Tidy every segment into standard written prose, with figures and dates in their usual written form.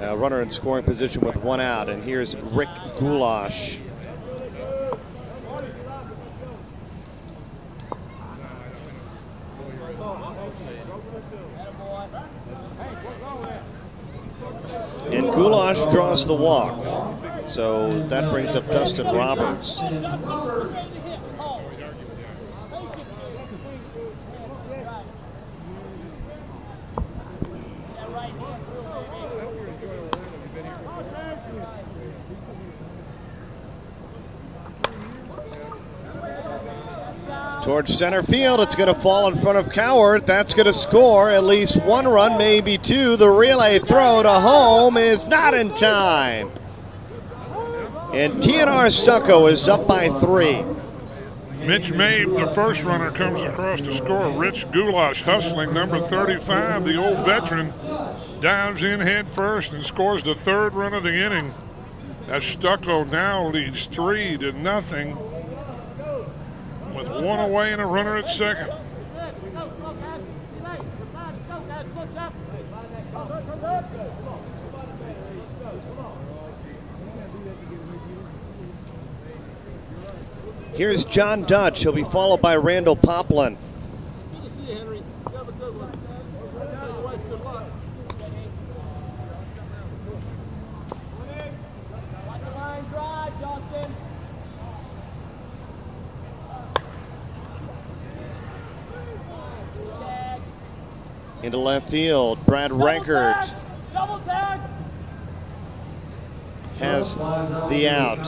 runner in scoring position with 1 out, and here's Rick Goulash. And Goulash draws the walk, so that brings up Dustin Roberts. Towards center field, it's going to fall in front of Cowart. That's going to score at least 1 run, maybe 2. The relay throw to home is not in time. And TNR Stucco is up by 3. Mitch Mabe, the first runner, comes across to score. Rich Goulash hustling, number 35, the old veteran, dives in head first and scores the 3rd run of the inning. As Stucco now leads 3-0. With 1 away and a runner at second. Here's John Dutch. He'll be followed by Randall Poplin. Into left field, Brad Renkert has the out.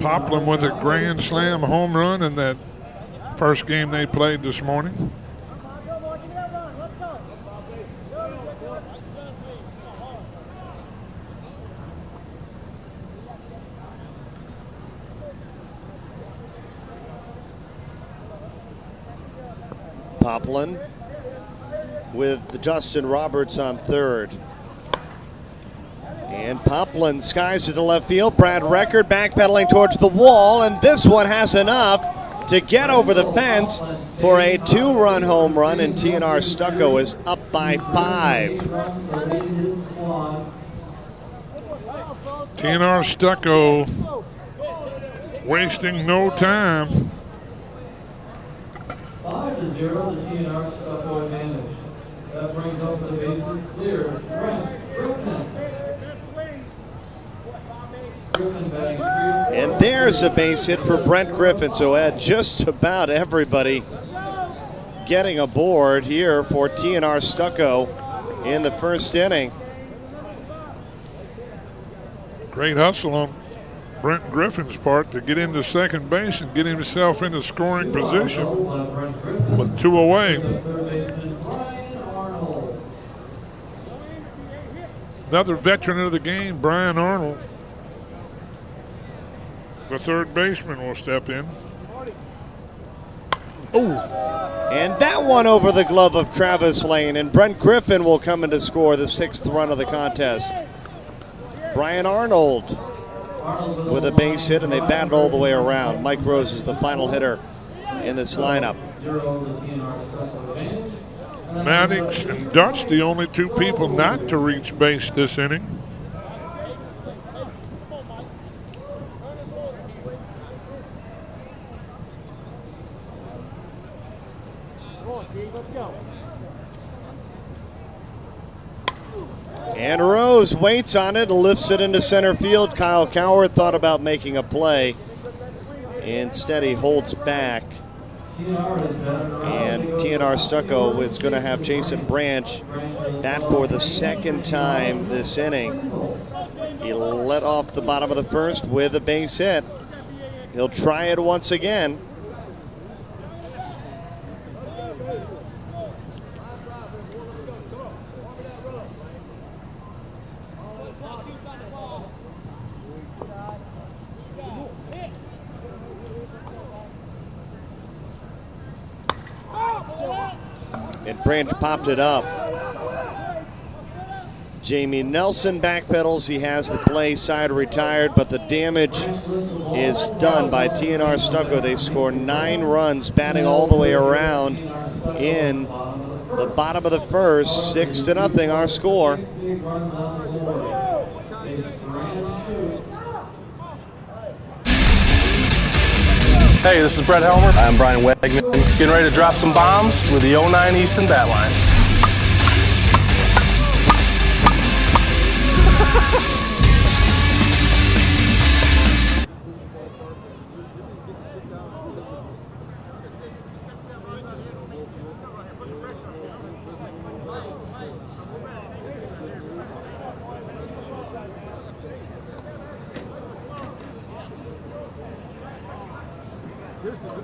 Poplin with a grand slam home run in that first game they played this morning. Poplin with Dustin Roberts on third. And Poplin skies to the left field. Brad Renkert backpedaling towards the wall, and this one has enough to get over the fence for a 2-run home run, and TNR Stucco is up by 5. TNR Stucco wasting no time. 5-0, the TNR Stucco advantage. That brings up the bases clear. Brent Griffin. And there's a base hit for Brent Griffin. So at just about everybody getting aboard here for TNR Stucco in the first inning. Great hustle on Brent Griffin's part to get into second base and get himself into scoring position with 2 away. Another veteran of the game, Brian Arnold. The third baseman will step in. Oh! And that one over the glove of Travis Lane, and Brent Griffin will come in to score the 6th run of the contest. Brian Arnold with a base hit, and they batted all the way around. Mike Rose is the final hitter in this lineup. Maddox and Dutch, the only 2 people not to reach base this inning. And Rose waits on it, lifts it into center field. Kyle Cowart thought about making a play. Instead, he holds back. And TNR Stucco is going to have Jason Branch bat for the 2nd time this inning. He let off the bottom of the first with a base hit. He'll try it once again. And Branch popped it up. Jamie Nelson backpedals. He has the play side retired, but the damage is done by TNR Stucco. They score 9 runs, batting all the way around in the bottom of the first. 6-0 our score. Hey, this is Brett Helmer. I'm Brian Wegman. Getting ready to drop some bombs with the 09 Easton bat line.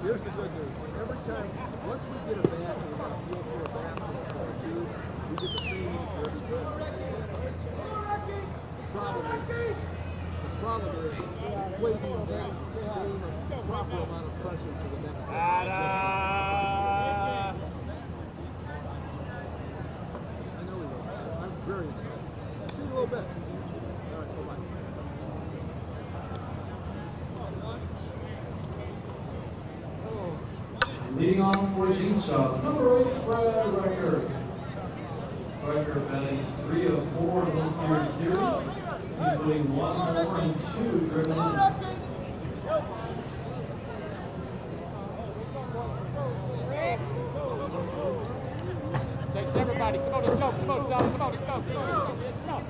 Here's the good news. Every time, once we get a bat and we got a feel for a bat from a point of view, we get the same for every time. The problem is waiting that game a proper amount of pressure to the next one. I know we will. I'm very excited. See you in a little bit. All right, bye-bye. Leading off for Shoppe, number 8, Brad Record. Record batting 3 of 4 in this year's series, including 1 homer and 2 driven in. Thanks everybody. Come on, let's go. Come on, John. Come on, let's go. Come on.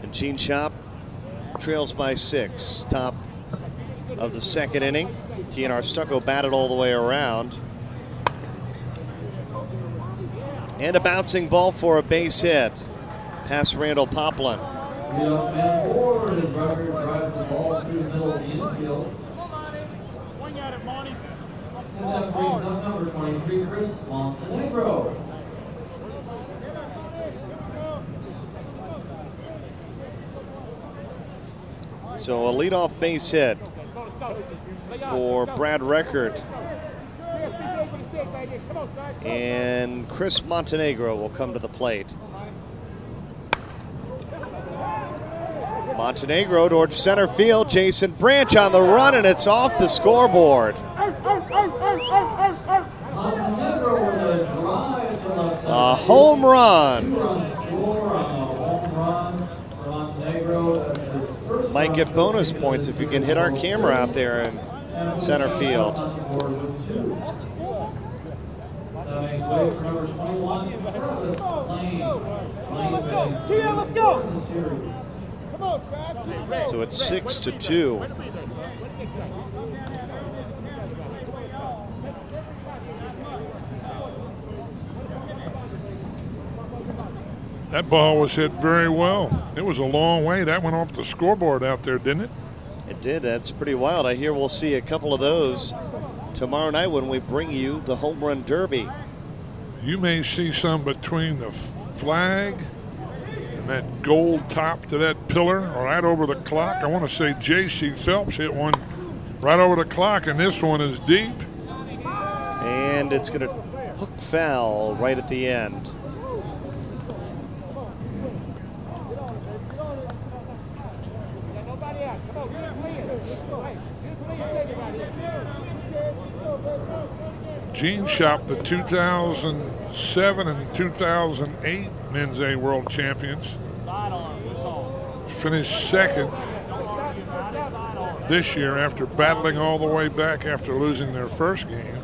And Gene Shoppe trails by 6. Top of the second inning. TNR Stucco batted all the way around. And a bouncing ball for a base hit. Past Randall Poplin. Leadoff man forward as Record drives the ball through the middle of the infield. And that brings up number 23, Chris Montenegro. So a leadoff base hit for Brad Record. And Chris Montenegro will come to the plate. Montenegro towards center field. Jason Branch on the run, and it's off the scoreboard. Montenegro with a drive to left center. A home run. 2-run score on a home run for Montenegro. That's his first Might run get for bonus the points if you can hit our camera out there in center field. On the board with 2. That makes way for number 21, Travis Lane. Let's go. In the series. So it's 6-2. That ball was hit very well. It was a long way. That went off the scoreboard out there, didn't it? It did. That's pretty wild. I hear we'll see a couple of those tomorrow night when we bring you the Home Run Derby. You may see some between the flag and that gold top to that pillar or right over the clock. I want to say J.C. Phelps hit one right over the clock, and this one is deep. And it's going to hook foul right at the end. Gene Shoppe, the 2007 and 2008 Men's A World Champions, finished second this year after battling all the way back after losing their first game.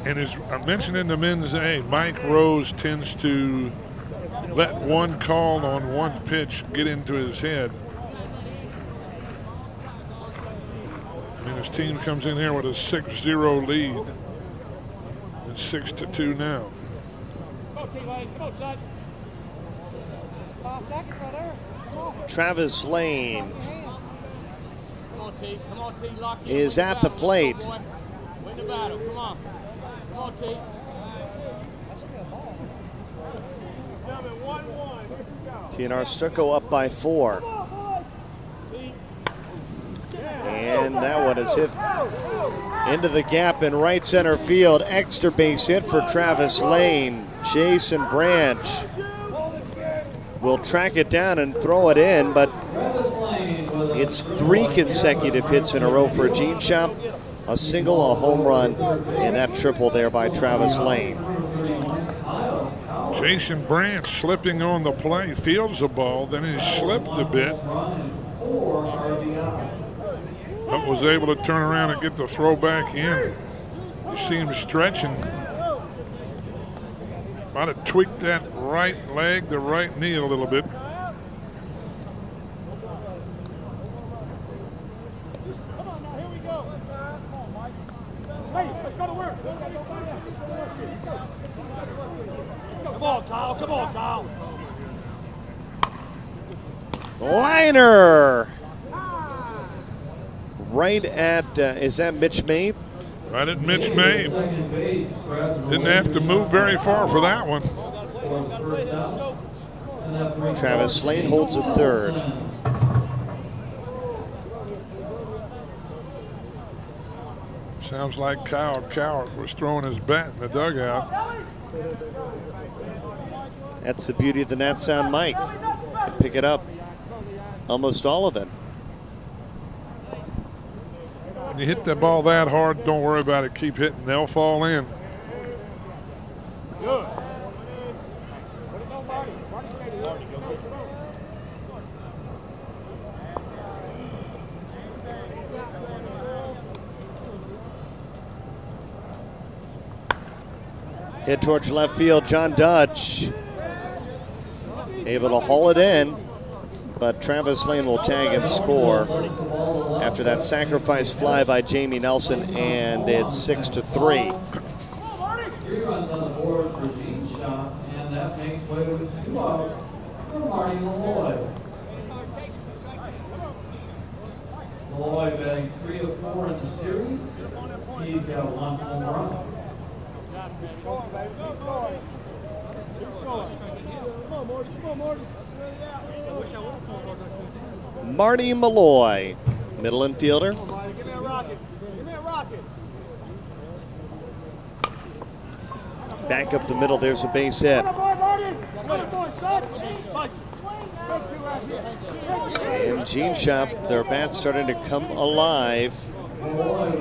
And as I mentioned in the Men's A, Mike Rose tends to let one call on one pitch get into his head. I mean, his team comes in here with a 6-0 lead. It's 6-2 now. Travis Lane is at the plate. TNR Stucco up by 4. And that one is hit into the gap in right center field. Extra base hit for Travis Lane. Jason Branch will track it down and throw it in, but it's 3 consecutive hits in a row for Gene Shoppe. A single, a home run, and that triple there by Travis Lane. Jason Branch slipping on the play, fields the ball, then he slipped a bit, but was able to turn around and get the throw back in. You see him stretching. Might have tweaked that right leg, the right knee a little bit. Come on, Kyle. Liner! Right at, is that Mitch Mabe? Right at Mitch Mabe. Didn't have to move very far for that one. Travis Lane holds at third. Sounds like Kyle Cowart was throwing his bat in the dugout. That's the beauty of the Nat Sound mic. You can pick it up, almost all of it. When you hit that ball that hard, don't worry about it. Keep hitting. They'll fall in. Good. Hit towards left field, John Dutch. Able to haul it in, but Travis Lane will tag and score after that sacrifice fly by Jamie Nelson, and it's 6-3. 3 runs on the board for Gene Shoppe, and that makes way with 2 outs for Marty Malloy. Malloy batting 3 of 4 in the series. He's got 1 home run. Marty Malloy, middle infielder. Give me a rocket. Give me a rocket. Back up the middle, there's a base hit. And Gene Shoppe, their bats starting to come alive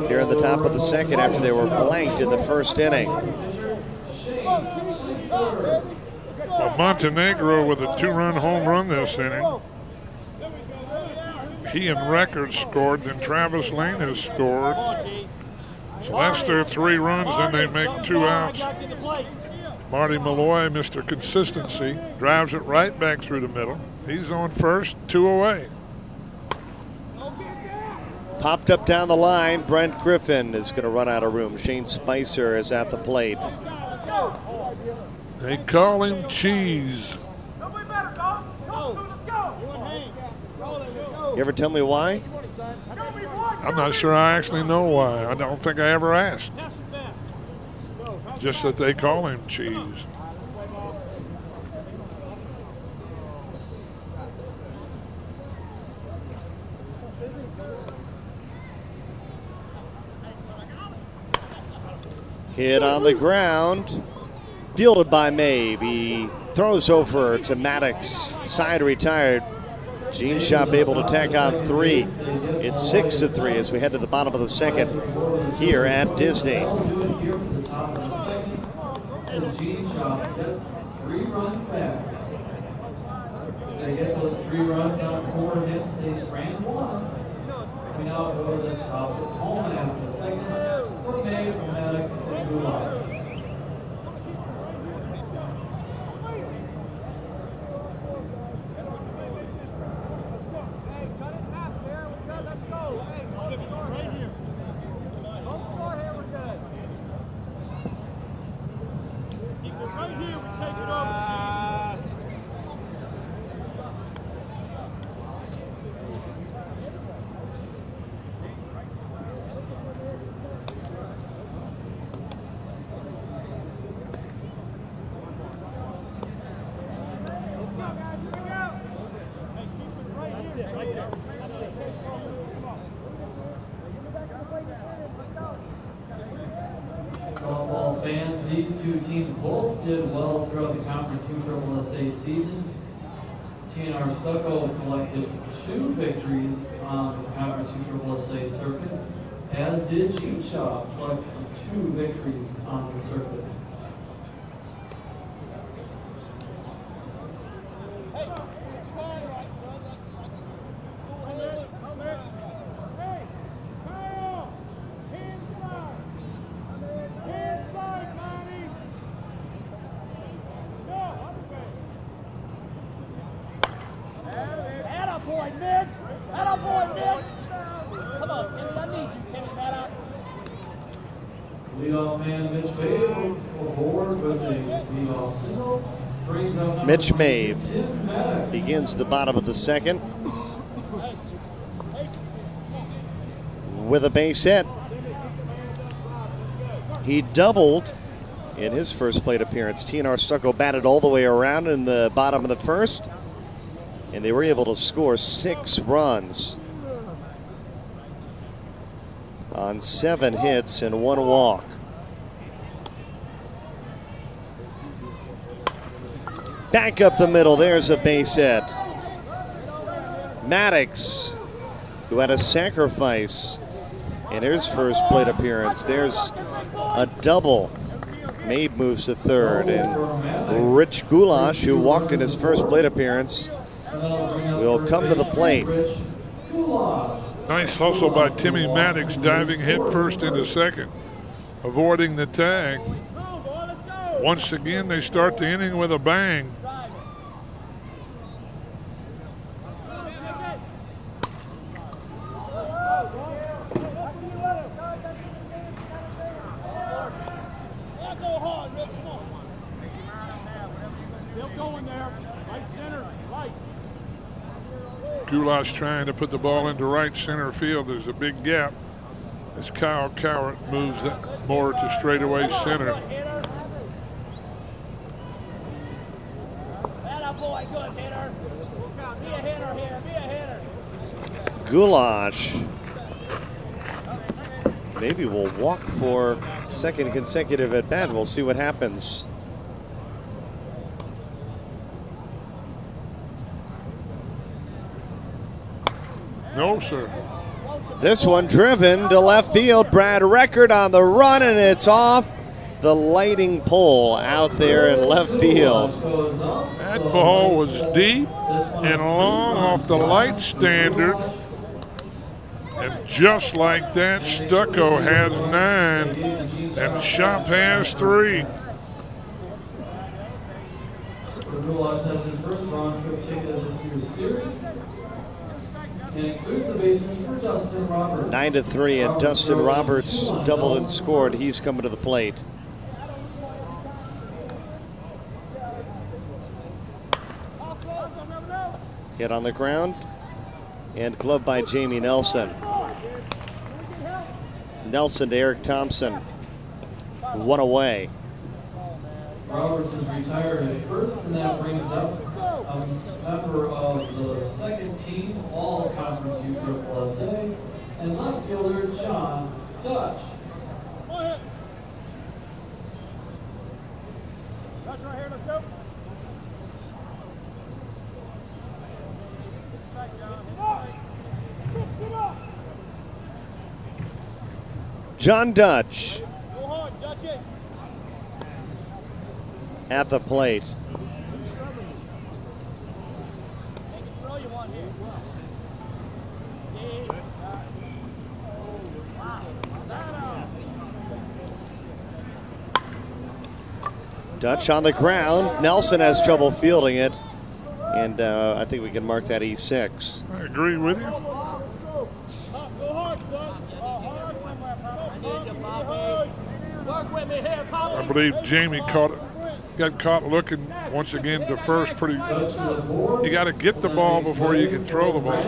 here in the top of the second after they were blanked in the first inning. Well, Montenegro with a 2-run home run this inning. He and Records scored, then Travis Lane has scored. So that's their 3 runs, then they make 2 outs. Marty Malloy, Mr. Consistency, drives it right back through the middle. He's on first, 2 away. Popped up down the line, Brent Griffin is going to run out of room. Shane Spicer is at the plate. They call him Cheese. You ever tell me why? I'm not sure I actually know why. I don't think I ever asked. Just that they call him Cheese. Hit on the ground, fielded by Mabe. He throws over to Maddox, side retired. Gene Shoppe able to tack on 3. It's 6-3 as we head to the bottom of the second here at Disney. As Gene Shoppe gets 3 runs back. They get those 3 runs on 4 hits. They strand 1. We now go to the top of home after the second for May from Maddox and Goulart. Softball fans, these two teams both did well throughout the Conference USSSA season. T&R Stucco collected 2 victories on the Conference USSSA circuit, as did Shoppe collected 2 victories on the circuit. Leadoff man Mitch Mabe aboard with a leadoff single. Brings up Mitch Mabe begins the bottom of the second with a base hit. He doubled in his first plate appearance. T&R Stucco batted all the way around in the bottom of the first, and they were able to score 6 runs on 7 hits and 1 walk. Back up the middle, there's a base hit. Maddox, who had a sacrifice in his first plate appearance. There's a double. Mabe moves to third, and Rich Goulash, who walked in his first plate appearance, will come to the plate. Nice hustle by Timmy Maddox, diving headfirst into second, avoiding the tag. Once again, they start the inning with a bang. Goulash trying to put the ball into right center field. There's a big gap as Kyle Cowart moves that more to straightaway center. Goulash maybe will walk for second consecutive at bat. We'll see what happens. No, sir. This one driven to left field. Brad Record on the run, and it's off the lighting pole out there in left field. That ball was deep and long off the light standard. And just like that, Stucco has 9 and Shoppe has 3. Goulash has his first round trip ticket of this year's series. And it clears the bases for Dustin Roberts. 9-3, and Dustin Roberts doubled and scored. He's coming to the plate. Hit on the ground and gloved by Jamie Nelson. Nelson to Eric Thompson. 1 away. Roberts is retired at first, and that brings up a member of the second team All-Conference USSSA and left fielder John Dutch. Dutch right here, let's go. John Dutch at the plate. Dutch on the ground. Nelson has trouble fielding it, and I think we can mark that E6. I agree with you. I believe Jamie got caught looking once again to first pretty. You got to get the ball before you can throw the ball.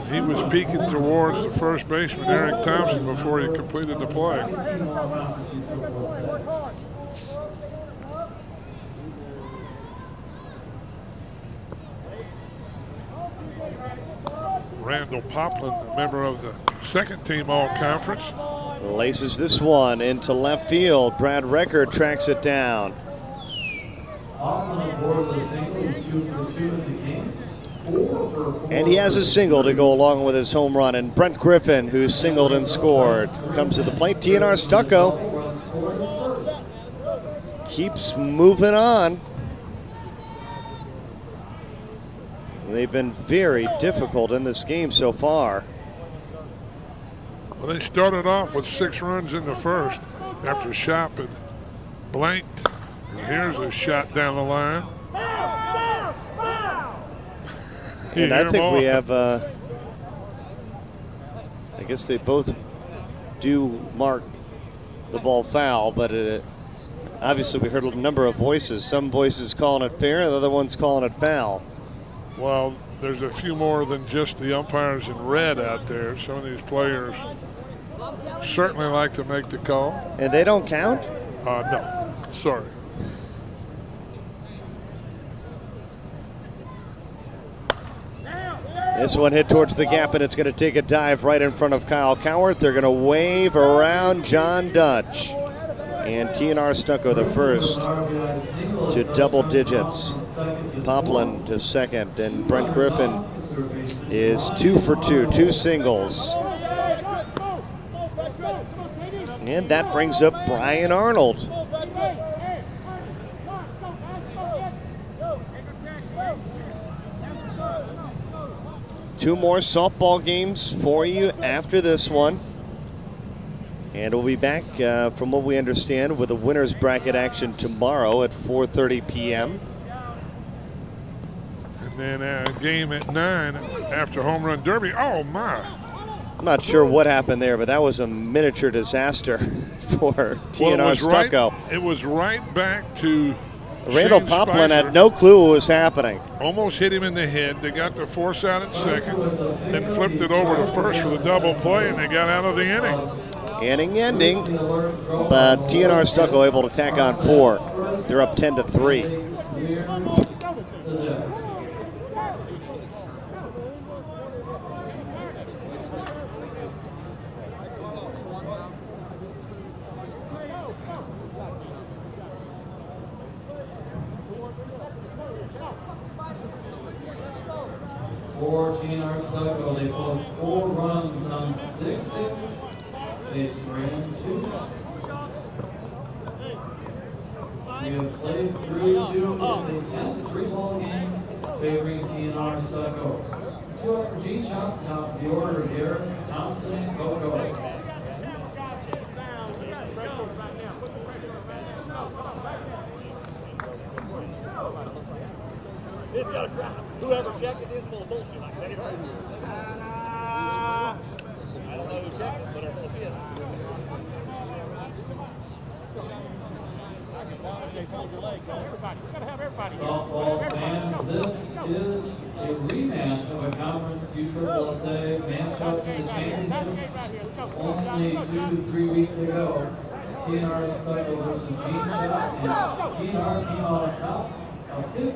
He was peeking towards the first baseman, Eric Thompson, before he completed the play. Randall Poplin, a member of the second team all-conference. Laces this one into left field. Brad Record tracks it down. Poplin aboard the singles, 2 for 2 at the game. 4 for 4. And he has a single to go along with his home run. And Brent Griffin, who singled and scored, comes to the plate. TNR Stucco keeps moving on. They've been very difficult in this game so far. Well, they started off with 6 runs in the first after Shoppe blanked. And here's a shot down the line. And I think we have, I guess they both do mark the ball foul, but obviously we heard a number of voices. Some voices calling it fair, and the other ones calling it foul. Well, there's a few more than just the umpires in red out there. Some of these players certainly like to make the call. And they don't count? No, sorry. This one hit towards the gap, and it's going to take a dive right in front of Kyle Cowart. They're going to wave around John Dutch. And TNR Stucco, the first to double digits. Poplin to second, and Brent Griffin is 2 for 2, 2 singles. And that brings up Brian Arnold. Two more softball games for you after this one. And we'll be back, from what we understand, with a winner's bracket action tomorrow at 4:30 p.m. And then a game at 9 after home run derby. Oh, my. I'm not sure what happened there, but that was a miniature disaster for TNR Stucco. It was right back to Randall Poplin had no clue what was happening. Almost hit him in the head. They got the force out at second, then flipped it over to first for the double play, and they got out of the inning. Inning ending, but TNR Stucco able to tack on 4. They're up 10-3. For TNR Stucco, they post 4 runs on 6 hits. They strand 2. We have played 3-2. It's a 10-3 ball game favoring TNR Stucco. 2 up for Gene Shoppe, top of the order, Harris, Thompson, and Coco. Whoever checked it is full of bullshit like that. I don't know who checked it, but it's bullshit. Softball fans, this is a rematch of a conference USSSA matchup for the championships only 2 to 3 weeks ago. TNR Stucco versus Gene Shoppe, and TNR came out on top. A 15-9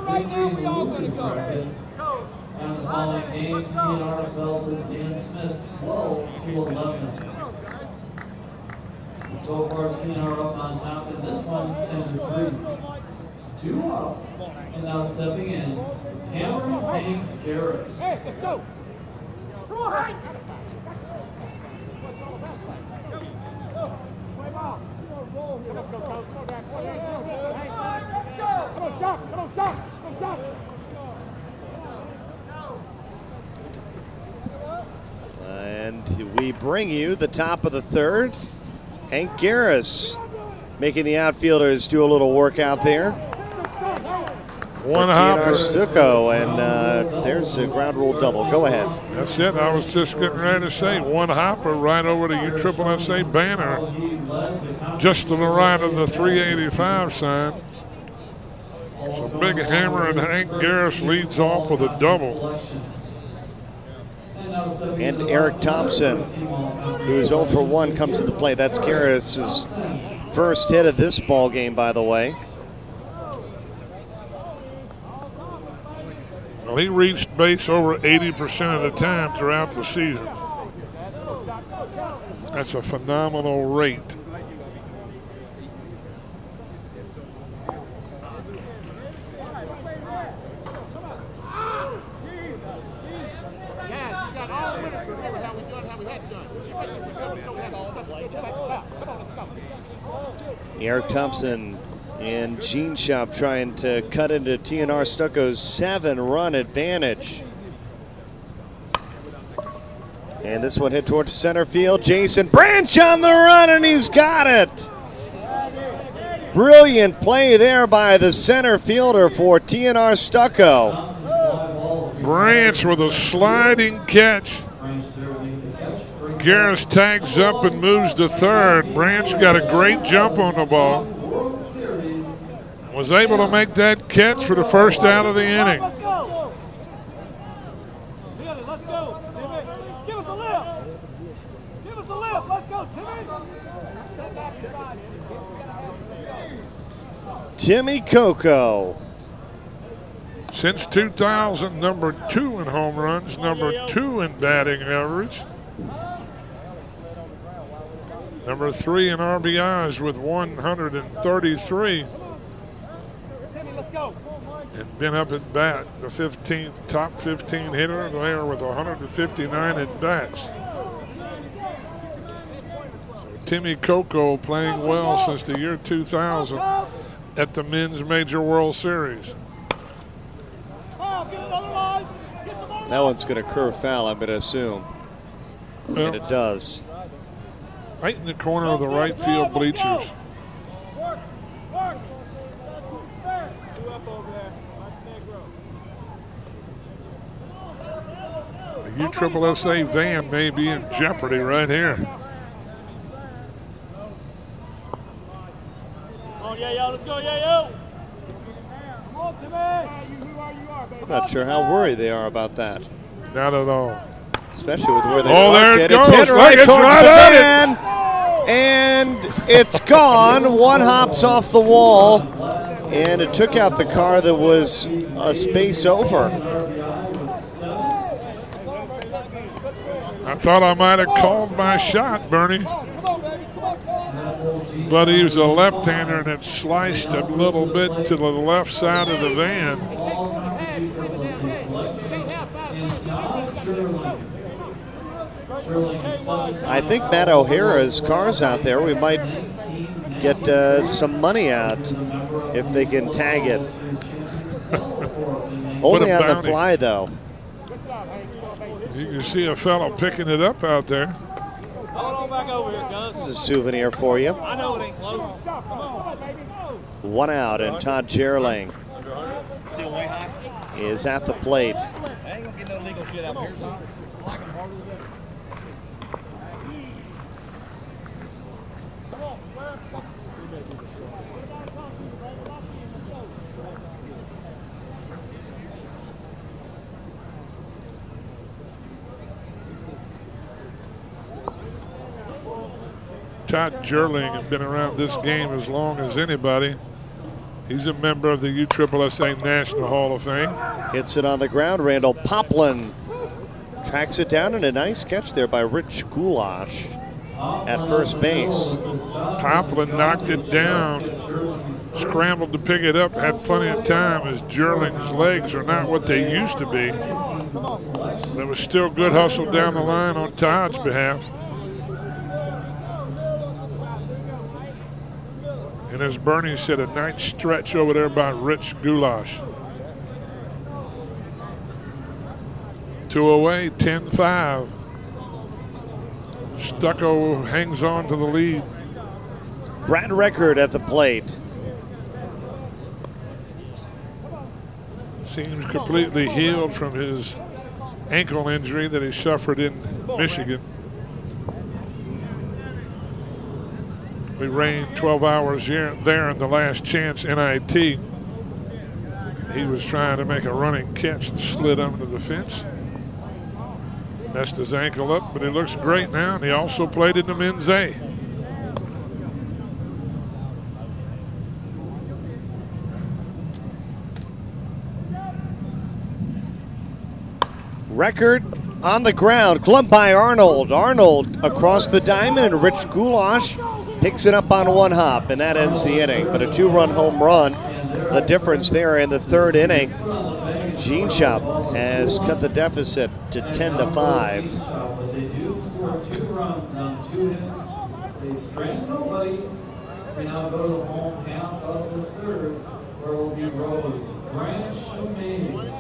victory in the losing bracket. And the following game, TNR fell to Dan Smith 12-11. So far, TNR up on top in this one, 10-3. 2 up, and now stepping in, Cameron Hank Garris. Hey, let's go! Come on, Hank! And we bring you the top of the 3rd. Hank Garris making the outfielders do a little workout there. One TNR hopper. Stucco, and there's a ground rule double. Go ahead. That's it. I was just getting ready to say one hopper right over to USSSA banner, just to the right of the 385 sign. So big hammer, and Hank Garris leads off with a double. And Eric Thompson, who's 0 for 1, comes to the plate. That's Garris' first hit of this ball game, by the way. Well, he reached base over 80% of the time throughout the season. That's a phenomenal rate. Eric Thompson and Gene Shop trying to cut into TNR Stucco's 7-run advantage. And this one hit towards center field. Jason Branch on the run, and he's got it. Brilliant play there by the center fielder for TNR Stucco. Branch with a sliding catch. Garris tags up and moves to third. Branch got a great jump on the ball. Was able to make that catch for the first out of the inning. Timmy Coco. Since 2000, number 2 in home runs, number 2 in batting average. Number 3 in RBIs with 133. And been up at bat, the 15th, top 15 hitter there with 159 at bats. So Timmy Coco playing well since the year 2000 at the Men's Major World Series. That one's going to curve foul, I'm going to assume. And it does. Right in the corner of the right field bleachers. The USSSA van may be in jeopardy right here. I'm not sure how worried they are about that. Not at all. Especially with where they there it goes. It's hit right Look, towards it's the right van. And it's gone. One hops off the wall. And it took out the car that was a space over. I thought I might have called my shot, Bernie. But he was a left-hander and it sliced a little bit to the left side of the van. I think Matt O'Hara's car's out there. We might get some money out if they can tag it. Only on the fly, though. You can see a fellow picking it up out there. This is a souvenir for you. I know it ain't close. One out, and Todd Gerling is at the plate. I ain't gonna get no legal shit out here, son. Todd Gerling has been around this game as long as anybody. He's a member of the USSSA National Hall of Fame. Hits it on the ground. Randall Poplin tracks it down, and a nice catch there by Rich Goulash at first base. Poplin knocked it down, scrambled to pick it up, had plenty of time as Gerling's legs are not what they used to be. There was still good hustle down the line on Todd's behalf. And as Bernie said, a nice stretch over there by Rich Goulash. 2 away, 10-5. Stucco hangs on to the lead. Brad Record at the plate. Seems completely healed from his ankle injury that he suffered in Michigan. We rained 12 hours there in the last chance NIT. He was trying to make a running catch and slid under the fence. Messed his ankle up, but he looks great now, and he also played in the Men's A. Record on the ground, gloved by Arnold. Arnold across the diamond, and Rich Goulash picks it up on one hop, and that ends the inning. But a 2-run home run, the difference there in the third inning. Gene Shoppe has cut the deficit to 10-5. They do score 2 runs on 2 hits. They strand nobody. We now go to the home half of the third, where will be Rose, Branch, Shoppe.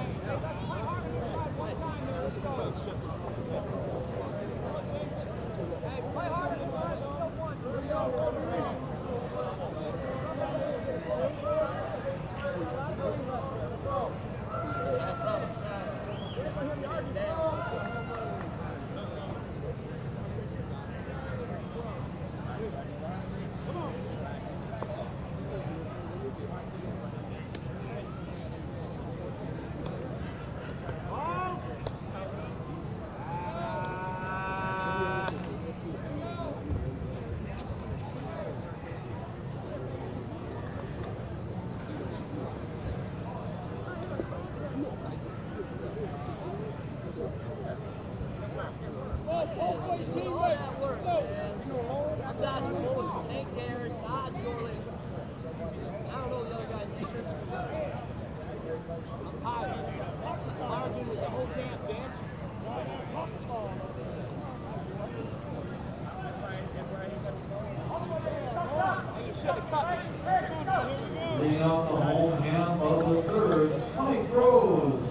Leading off the home half of the third, Mike Rose.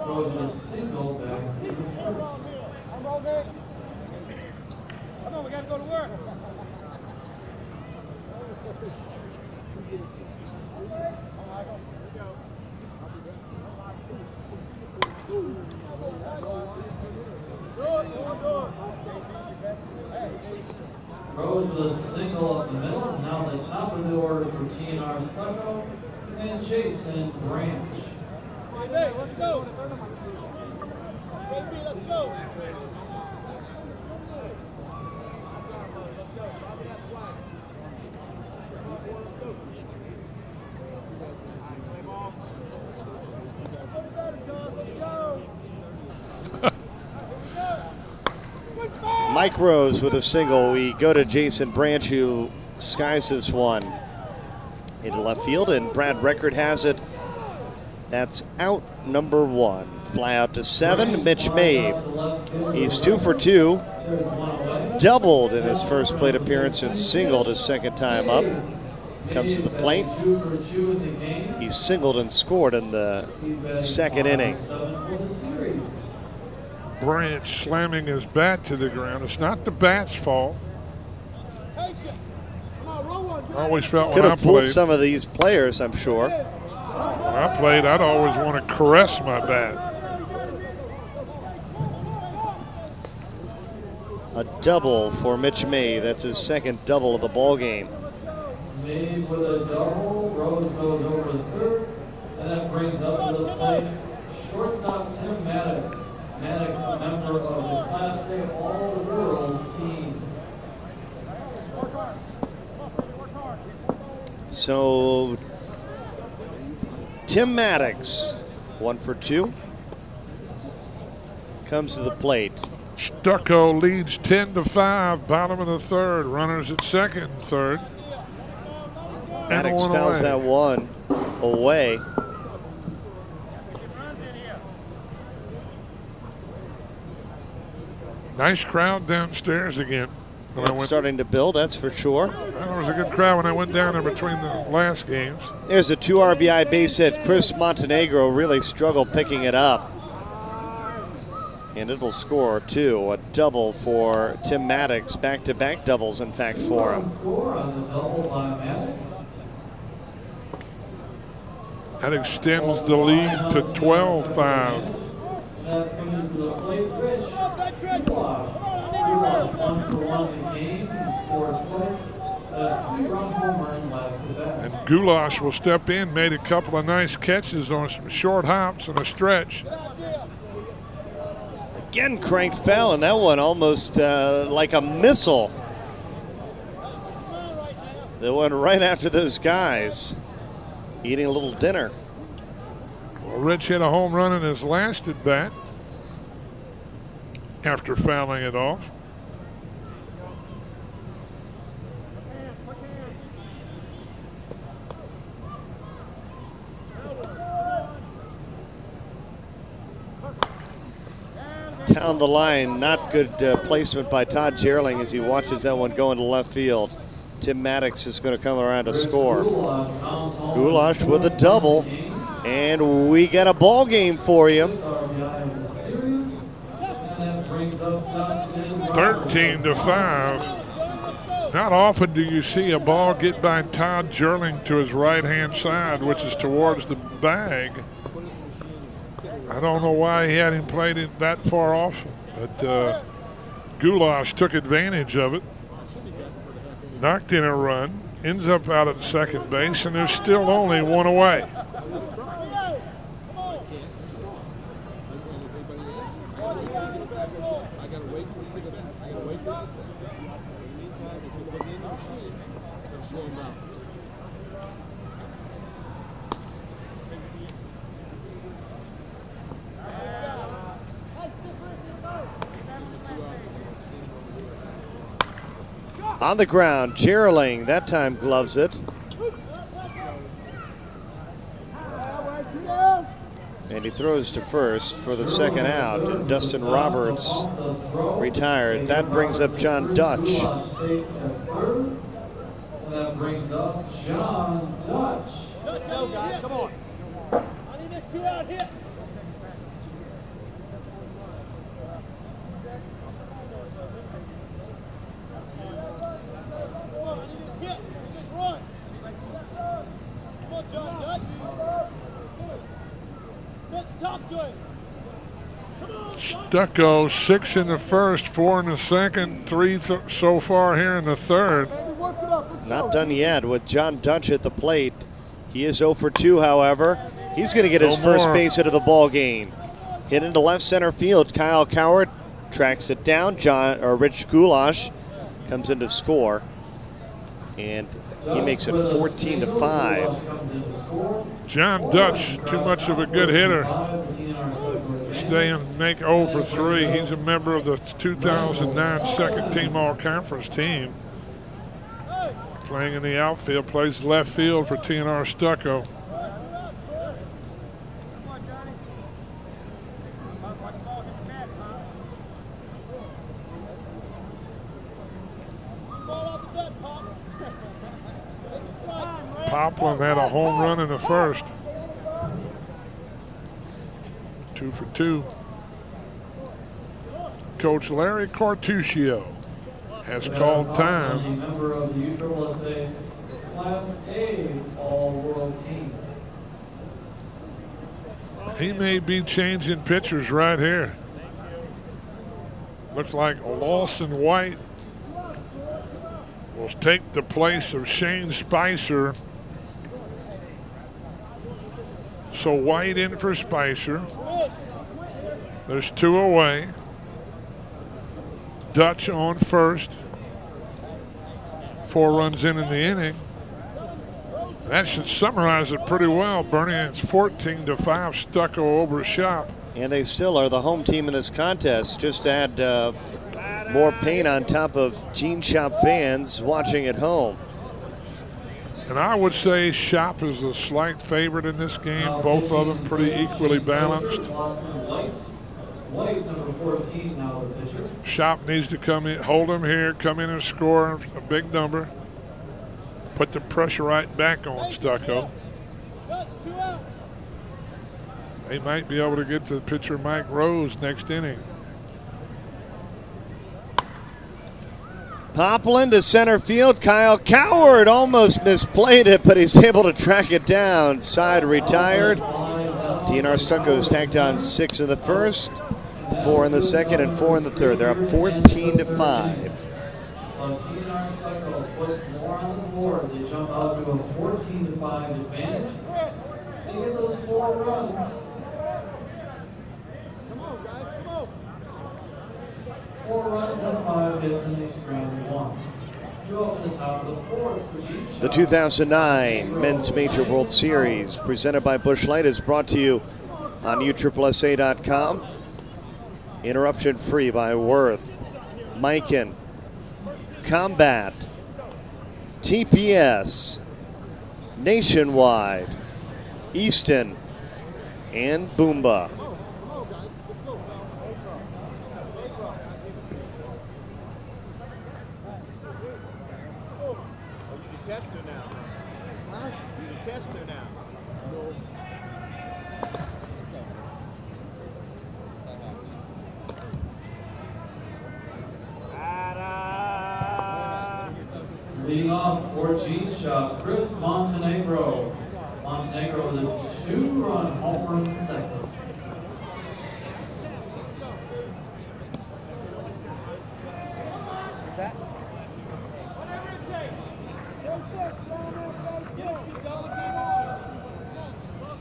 Rose with a single back to the first. Come on, we got to go to work. Rose with a single up the middle. Now the top of the order for T&R Stucco and Jason Branch. Hey, let's go. JP, let's go. Mike Rose with a single. We go to Jason Branch, who skies this one into left field, and Brad Record has it. That's out number 1. Fly out to 7, Mitch Mabe. He's 2 for 2. Doubled in his first plate appearance and singled his second time up. Comes to the plate. He singled and scored in the second inning. Branch slamming his bat to the ground. It's not the bat's fault. I always felt Could when I have fooled played, some of these players, I'm sure. when I played, I'd always want to caress my bat. A double for Mitch Mabe. That's his second double of the ball game. Mabe with a double. Rose goes over the third, and that brings up to the plate shortstop Tim Maddox. Maddox, a member of the Class A All-World team. So Tim Maddox, 1 for 2, comes to the plate. Stucco leads 10-5, bottom of the third. Runners at second and third. Maddox fouls that one away. Nice crowd downstairs again. It's starting to build, that's for sure. There was a good crowd when I went down there between the last games. There's a 2 RBI base hit. Chris Montenegro really struggled picking it up. And it'll score, too. A double for Tim Maddox. Back-to-back doubles, in fact, for him. Score on the double by Maddox. That extends the lead to 12-5. That brings to the plate Rich Goulash. Goulash 1 for 1 in the game. He scored twice. 3-run home runs last to back. And Goulash will step in, made a couple of nice catches on some short hops and a stretch. Again, cranked foul, and that one almost like a missile. The one right after those guys eating a little dinner. Well, Rich hit a home run in his last at bat. after fouling it off. Down the line, not good placement by Todd Gerling as he watches that one go into left field. Tim Maddox is going to come around to score. Goulash with a double, and we got a ball game for you. 13-5. Not often do you see a ball get by Todd Gerling to his right-hand side, which is towards the bag. I don't know why he hadn't played it that far off, but Goulash took advantage of it. Knocked in a run, ends up out at second base, and there's still only one away. On the ground, Gerling that time gloves it. And he throws to first for the second out. And Dustin Roberts retired. That brings up John Dutch. That brings up John Dutch. Let's go, guys. Come on. I need this 2 out here. Stucco 6 in the first, 4 in the second, 3 so far here in the third. Not done yet with John Dutch at the plate. He is 0 for 2, however. He's going to get his first base hit of the ball game. Hit into left center field. Kyle Coward tracks it down. Rich Goulash comes in to score, and he makes it 14-5. John Dutch, too much of a good hitter. Stay and make 0 for 3. He's a member of the 2009 second team all-conference team. Playing in the outfield, plays left field for TNR Stucco. Poplin had a home run in the first. 2 for 2. Coach Larry Cartuccio has called time. Member of the USSSA Class A All-World Team. He may be changing pitchers right here. Looks like Lawson White will take the place of Shane Spicer. So White in for Spicer. There's 2 away. Dutch on first. 4 runs in the inning. That should summarize it pretty well, Bernie. It's 14-5 Stucco over Shoppe. And they still are the home team in this contest. Just to add more pain on top of Gene Shoppe fans watching at home. And I would say Shoppe is a slight favorite in this game. Both of them pretty equally balanced. White, number 14, now the pitcher. Shoppe needs to come in, hold him here, come in and score a big number. Put the pressure right back on Stucco. They might be able to get to pitcher Mike Rose next inning. Poplin to center field. Kyle Coward almost misplayed it, but he's able to track it down. Side retired. TNR Stucco is tacked on 6 in the first, 4 in the second, and 4 in the third. They're up 14-5. TNR Stucco puts more on the board. They jump out to a 14-5 advantage. They get those 4 runs. Come on, guys, come on. 4 runs and 5 hits, and they scramble 1. You're up in the top of the 4th for Gene Shoppe. The 2009 Men's Major World Series, presented by Busch Light, is brought to you on USSSA.com. Interruption free by Worth, Mikan, Combat, TPS, Nationwide, Easton, and Boomba. Tester now. Huh? You're the tester now. No. Leading off for Gene Shoppe, Chris Montenegro. Montenegro with a 2-run home run second.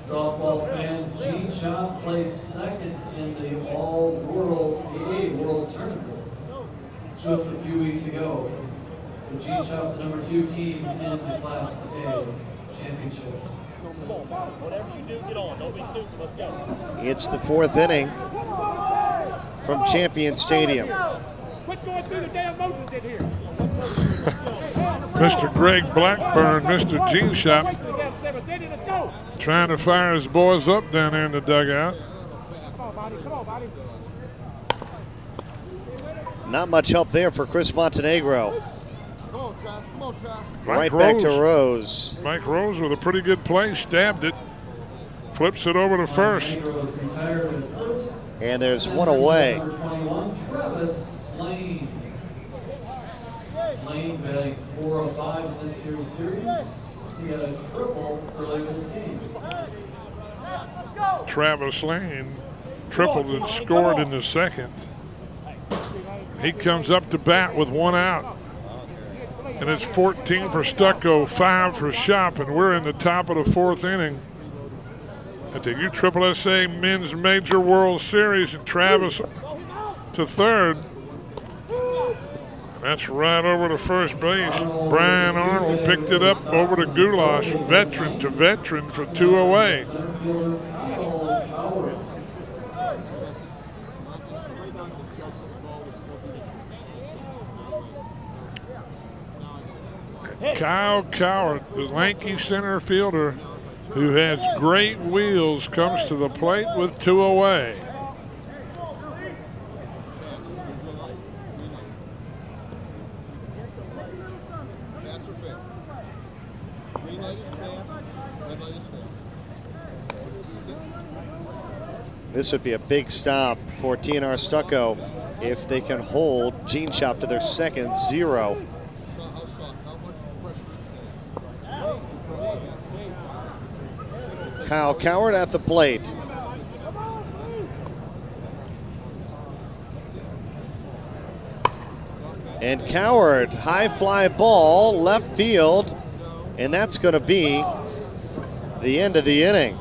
Softball fans, Gene Shoppe placed second in the All-World AA World Tournament just a few weeks ago. So Gene Shoppe, the #2 team in the Class A championships. Whatever you do, get on. Don't be stupid. Let's go. It's the 4th inning from Champion Stadium. Quit going through the damn motions in here. Mr. Greg Blackburn, Mr. Gene Shoppe, trying to fire his boys up down there in the dugout. Come on, buddy. Come on, buddy. Not much help there for Chris Montenegro. Come on, Trav. Come on, Trav. Right back to Rose. Mike Rose with a pretty good play, stabbed it, flips it over to first. And there's one away. Number 21, Travis Lane. Lane batting 405 in this year's series. He had a triple early this game. Travis Lane tripled and scored in the second. He comes up to bat with 1 out. And it's 14 for Stucco, 5 for Shoppe, and we're in the top of the 4th inning at the USSSA Men's Major World Series, and Travis to third. That's right over to first base. Brian Arnold picked it up over to Goulash, veteran to veteran for 2 away. Kyle Coward, the lanky center fielder who has great wheels, comes to the plate with 2 away. This would be a big stop for TNR Stucco if they can hold Gene Shoppe to their second 0. Kyle Coward at the plate. And Coward, high fly ball, left field, and that's going to be the end of the inning.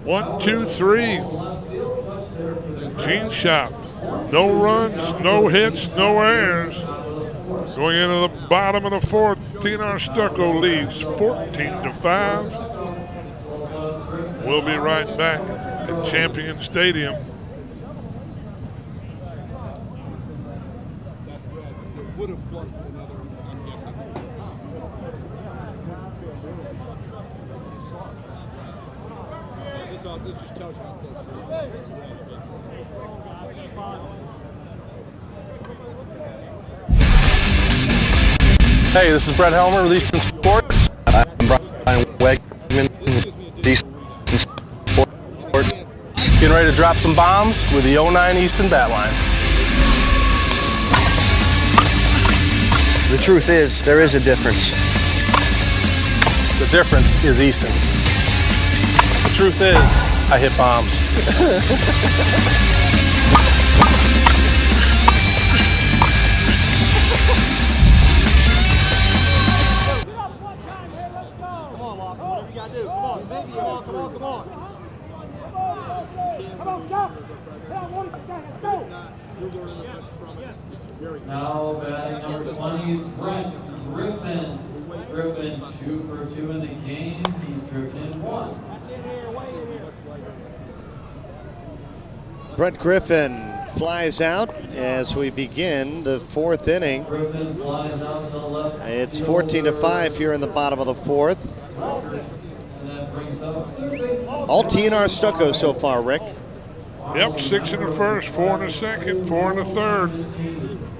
1, 2, 3. Gene Shoppe. No runs, no hits, no errors. Going into the bottom of the 4th, TNR Stucco leads 14-5. We'll be right back at Champion Stadium. Would have flunked another, I'm guessing. This just tells you how close it is. Hey, this is Brett Helmer with Easton Sports. I'm Brian Wegman with Easton Sports. Getting ready to drop some bombs with the 09 Easton bat line. The truth is, there is a difference. The difference is Easton. The truth is, I hit bombs. Now batting number 20, Brent Griffin. Griffin 2 for 2 in the game. He's driven in 1. Brent Griffin flies out as we begin the fourth inning. Griffin flies out to the left. It's 14-5 here in the bottom of the fourth. And that brings up third baseman. All TNR Stucco so far, Rick. Yep, 6 in the first, 4 in the second, 4 in the third.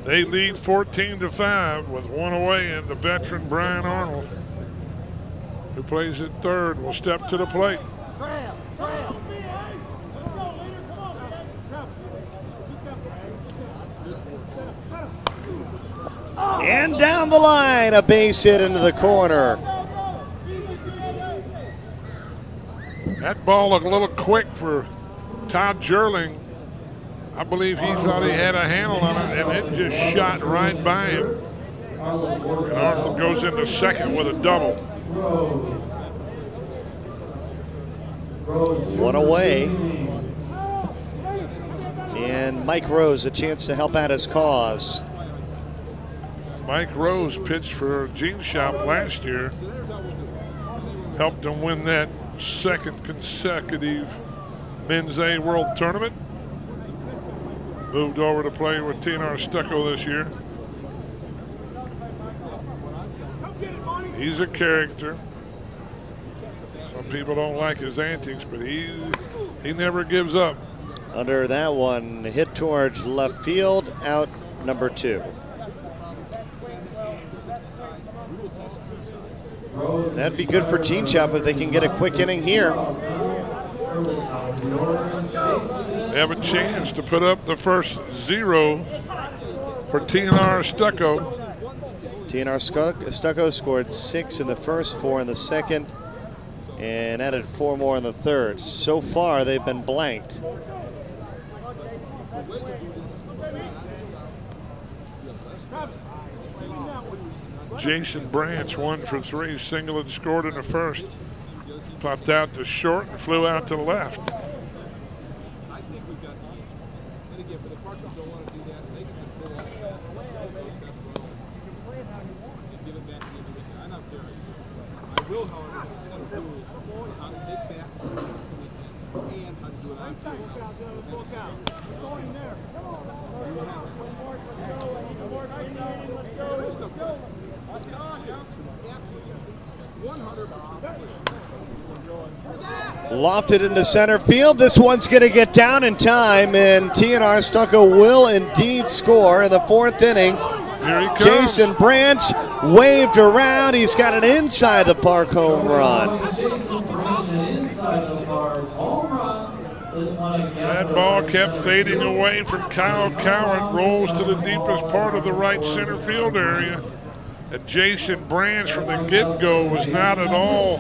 They lead 14-5 with one away, and the veteran Brian Arnold, who plays at third, will step to the plate. And down the line, a base hit into the corner. That ball looked a little quick for Todd Jerling. I believe he thought he had a handle on it, and it just shot right by him. And Arnold goes into second with a double. One away. And Mike Rose a chance to help out his cause. Mike Rose pitched for Gene Shop last year. Helped him win that second consecutive Men's A World Tournament. Moved over to play with TNR Stucco this year. He's a character. Some people don't like his antics, but he never gives up. Under that one, hit towards left field, out number 2. That'd be good for Gene Shop if they can get a quick inning here. They have a chance to put up the first 0 for TNR Stucco. TNR Stucco scored 6 in the first, 4 in the second, and added 4 more in the third. So far, they've been blanked. Jason Branch 1 for 3, single and scored in the first. Popped out to short and flew out to the left. Lofted into center field. This one's going to get down in time, and TNR Stucco will indeed score in the fourth inning. Here he comes. Jason Branch waved around. He's got an inside the park home run. That ball kept fading away from Kyle Cowart. Rolls to the deepest part of the right center field area. And Jason Branch from the get-go was not at all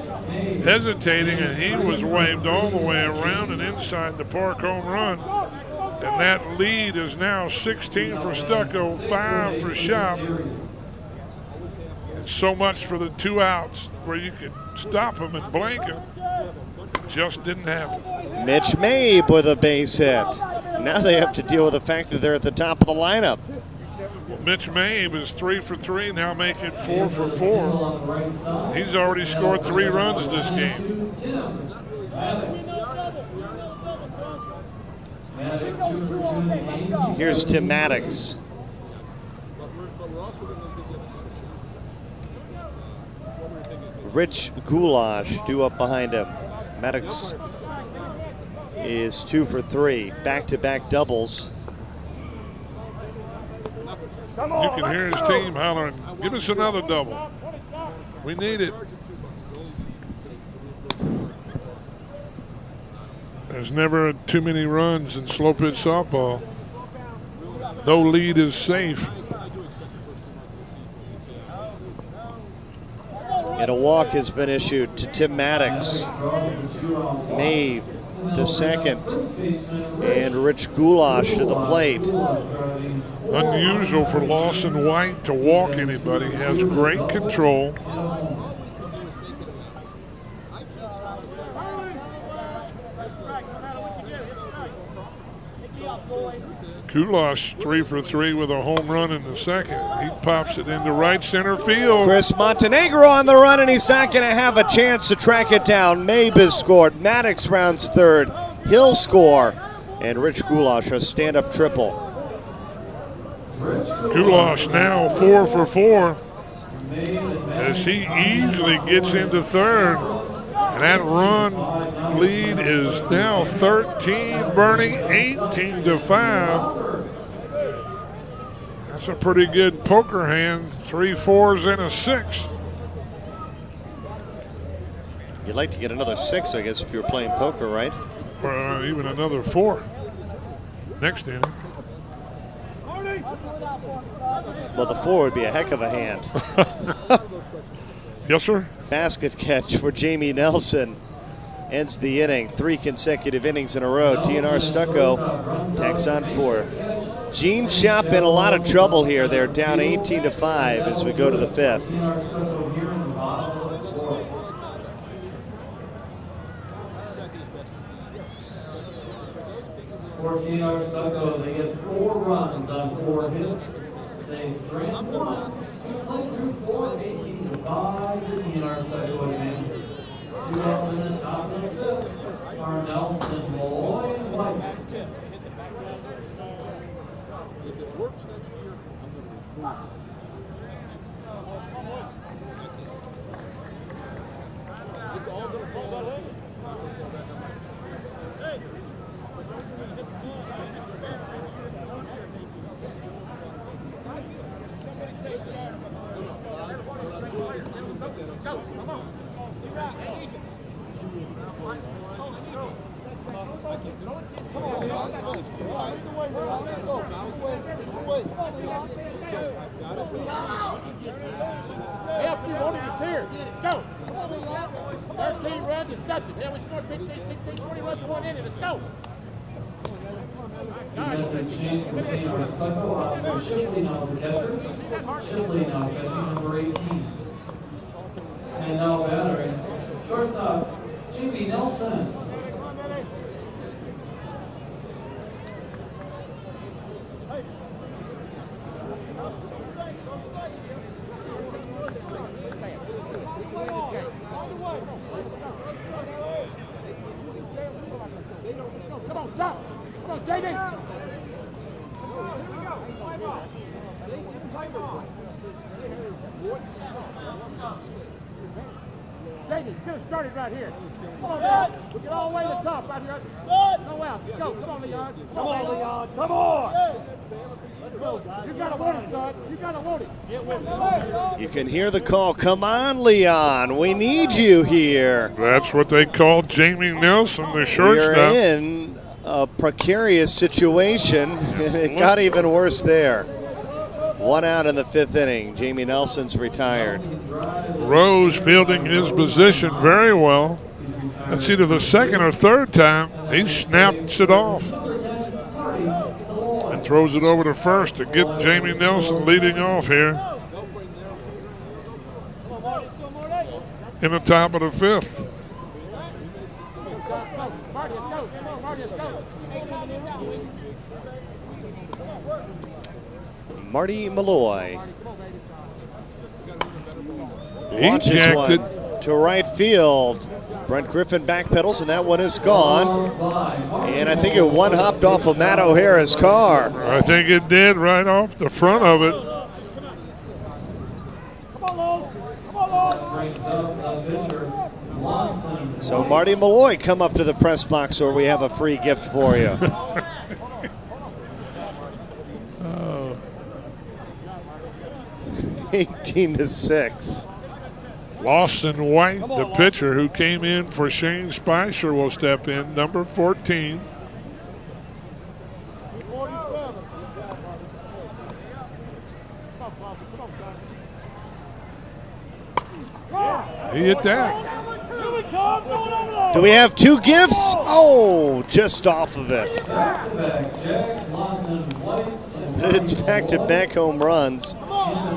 hesitating, and he was waved all the way around and inside the park home run. And that lead is now 16 for Stucco, 5 for Shop. And so much for the 2 outs where you could stop them and blank them. Just didn't happen. Mitch Mabe with a base hit. Now they have to deal with the fact that they're at the top of the lineup. Mitch Mabe is 3 for 3, now make it 4 for 4. He's already scored 3 runs this game. Here's Tim Maddox. Rich Goulash due up behind him. Maddox is 2 for 3, back-to-back doubles. You can hear his team hollering, give us another double. We need it. There's never too many runs in slow pitch softball. No lead is safe. And a walk has been issued to Tim Maddox. Mabe to second. And Rich Goulash to the plate. Unusual for Lawson White to walk anybody. He has great control. Goulash 3 for 3 with a home run in the second. He pops it into right center field. Chris Montenegro on the run, and he's not going to have a chance to track it down. Mabe has scored. Maddox rounds third. He'll score. and Rich Goulash, a stand-up triple. Goulash now 4 for 4 as he easily gets into third. And that run lead is now 13 burning, 18 to 5. That's a pretty good poker hand, 3 4s and a 6. You'd like to get another 6, I guess, if you're playing poker, right? Or even another 4 next inning. Well, the 4 would be a heck of a hand. Yes, sir. Basket catch for Jamie Nelson ends the inning. 3 consecutive innings in a row. TNR Stucco tacks on 4. Gene Shoppe in a lot of trouble here. They're down 18 to 5 as we go to the 5th. For TNR Stucco, they get 4 runs on 4 hits. They strand 1. We play through 4, 18 to 5. The TNR Stucco advantage. 2 up in the top of the 5th are Nelson, Malloy, and White. If it works next year, I'm going to improve. It's all going to fall that way. Help you, Rody, it's here. Let's go. 13 runs is nothing. Hell, we scored 15, 16, 20 runs in 1 inning. Let's go. Defensive change for TNR Stucco. Oscar Shipley now the catcher. Shipley now catching number 18. And now battering. Shortstop, Jamie Nelson. Come on, Shop. Come on, JD. JD, just started right here. Come on, man. We get all the way to the top right here. No out. Let's go. Come on, Leon. Come on, Leon. Come on. Let's go, guys. You gotta want it, son. You gotta want it. Get with me. You can hear the call. Come on, Leon. We need you here. That's what they call Jamie Nelson, the We're shortstop. in a precarious situation, and it got even worse there. 1 out in the 5th inning. Jamie Nelson's retired. Rose fielding his position very well. That's either the 2nd or 3rd time he snaps it off and throws it over to first to get Jamie Nelson leading off here in the top of the 5th. Marty Malloy launches one to right field. Brent Griffin backpedals, and that one is gone. And I think it one hopped off of Matt O'Hara's car. I think it did, right off the front of it. So Marty Malloy, come up to the press box or we have a free gift for you. 18 to 6. Lawson White, the pitcher who came in for Shane Spicer, will step in, number 14. He hit that. Do we have 2 gifts? Oh, just off of it. But it's back-to-back home runs.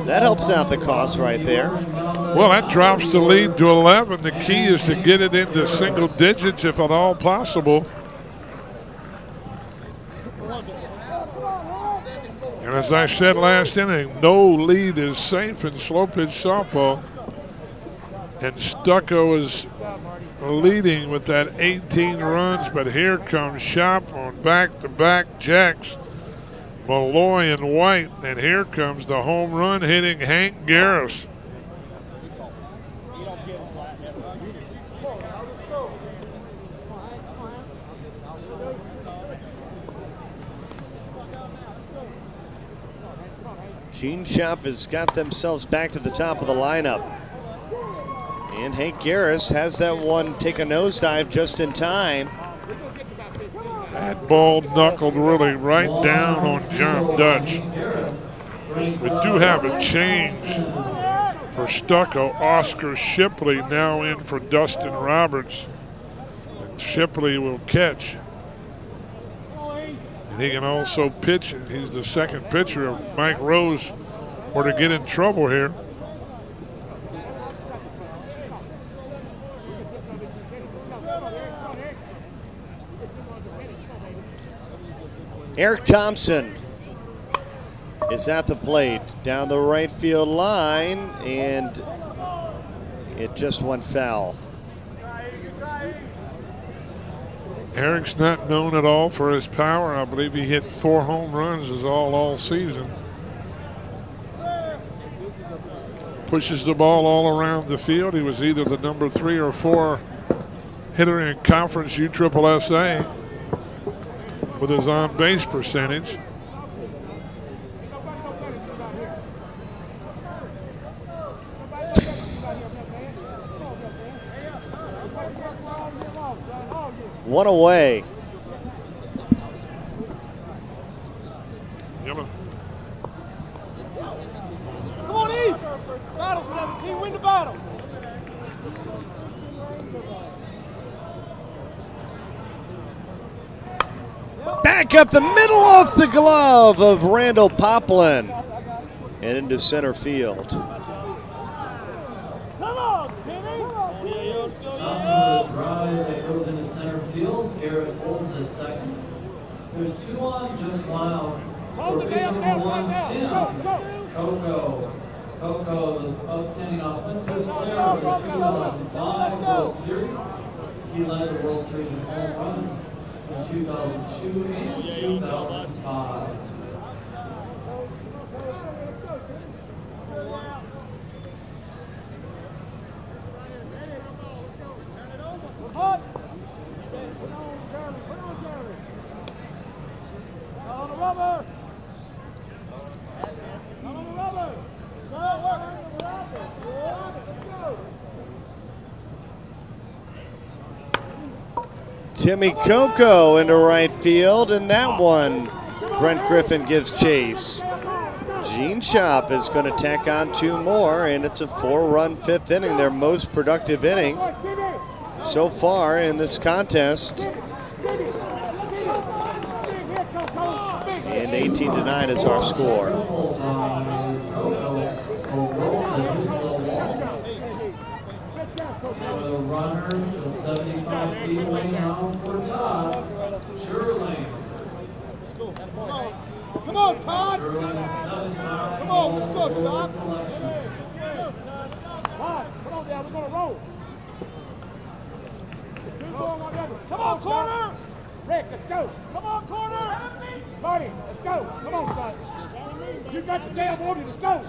That helps out the cost right there. Well, that drops the lead to 11. The key is to get it into single digits if at all possible. And as I said last inning, no lead is safe in slow pitch softball. And Stucco is leading with that 18 runs, but here comes Shoppe on back-to-back jacks. Malloy and White, and here comes the home run hitting Hank Garris. Gene Shoppe has got themselves back to the top of the lineup. And Hank Garris has that one take a nosedive just in time. That ball knuckled really right down on John Dutch. We do have a change for Stucco. Oscar Shipley now in for Dustin Roberts. And Shipley will catch. And he can also pitch. He's the second pitcher of Mike Rose were to get in trouble here. Eric Thompson is at the plate down the right field line, and it just went foul. Eric's not known at all for his power. I believe he hit 4 home runs is all season. Pushes the ball all around the field. He was either the number 3 or 4 hitter in Conference USSSA with his on-base percentage. One away. Yellow. Come on, E! Battle, 17, win the battle. Back up the middle off the glove of Randall Poplin and into center field. Come on, Timmy! Thompson with a drive that goes into center field. Garris holds at second. There's 2 on, just 1 out. For big number 1, Tim Coco. Coco, the outstanding offensive player of the 2005 World Series. He led the World Series in home runs in 2002 and 2005. Timmy Coco into right field, and that one Brent Griffin gives chase. Gene Shoppe is going to tack on 2 more, and it's a 4-run 5th inning, their most productive inning so far in this contest. And 18-9 is our score. The runner to 75 feet away now for Todd Sherling. Come on, Todd! Sherling's 7-time Come on, let's go, Sean. selection. Todd, come on, Dad, we're gonna roll. Come on, corner! Rick, let's go. Come on, corner! Marty, let's go. Come on, son. You got the damn order, let's go.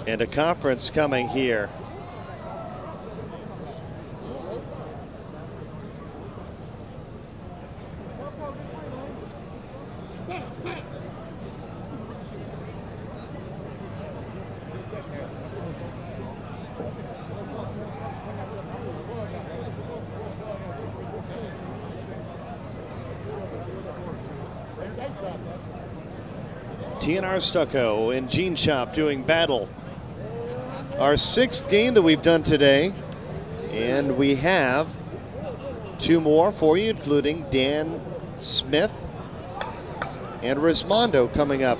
And a conference coming here. TNR Stucco and Gene Shoppe doing battle. Our 6th game that we've done today, and we have 2 more for you, including Dan Smith and Rismondo coming up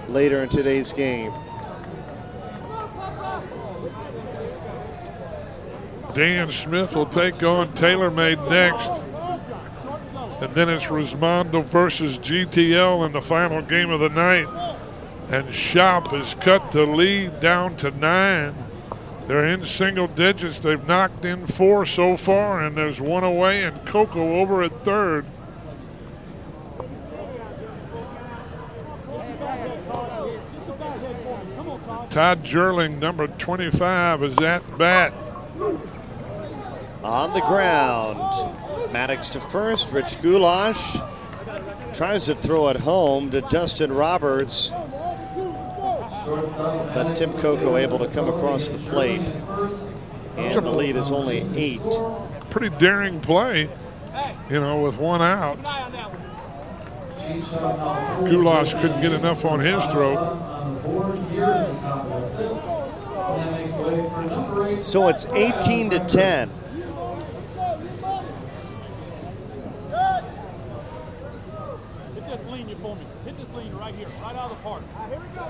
later in today's game. Dan Smith will take on TaylorMade next. And then it's Rismondo versus GTL in the final game of the night. And Shoppe has cut the lead down to 9. They're in single digits. They've knocked in 4 so far, and there's 1 away, and Coco over at third. Todd Jerling, number 25, is at bat. On the ground. Maddox to first. Rich Goulash tries to throw it home to Dustin Roberts. But Tim Coco able to come across the plate. And the lead is only 8. Pretty daring play, you know, with 1 out. Goulash couldn't get enough on his throw. So it's 18-10. Hit this lean for me. Hit this lean right here, right out of the park. Here we go.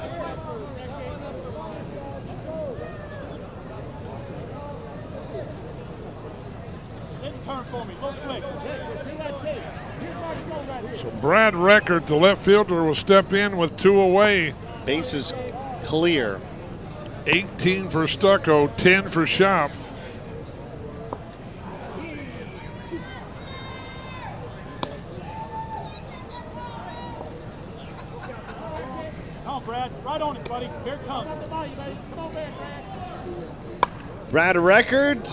Turn for me. Go quick. So Brad Record, the left fielder, will step in with 2 away. Base is clear. 18 for Stucco, 10 for Shoppe. Come on, Brad. Right on it, buddy. Here it comes. Come on, Brad. Brad Record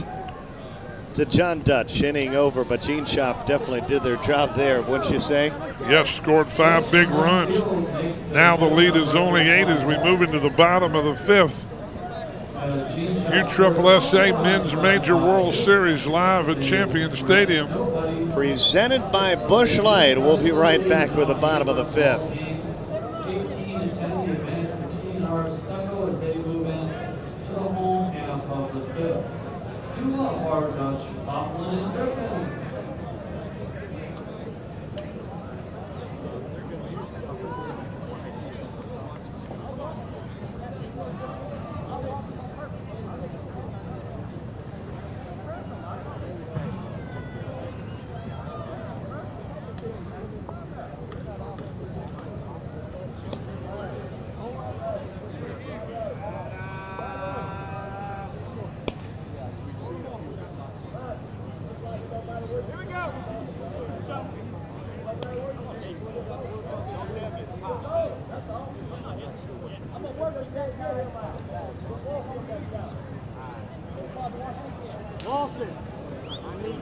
to John Dutch, inning over, but Gene Shoppe definitely did their job there, wouldn't you say? Yes, scored 5 big runs. Now the lead is only 8 as we move into the bottom of the 5th. USSSA Men's Major World Series live at Champion Stadium. Presented by Busch Light. We'll be right back with the bottom of the 5th. 18-10, the advantage for T&R Stucco as they move in to the home half of the 5th. 2 up are Dutch, Laughlin, and Griffin. Lawson, I need you.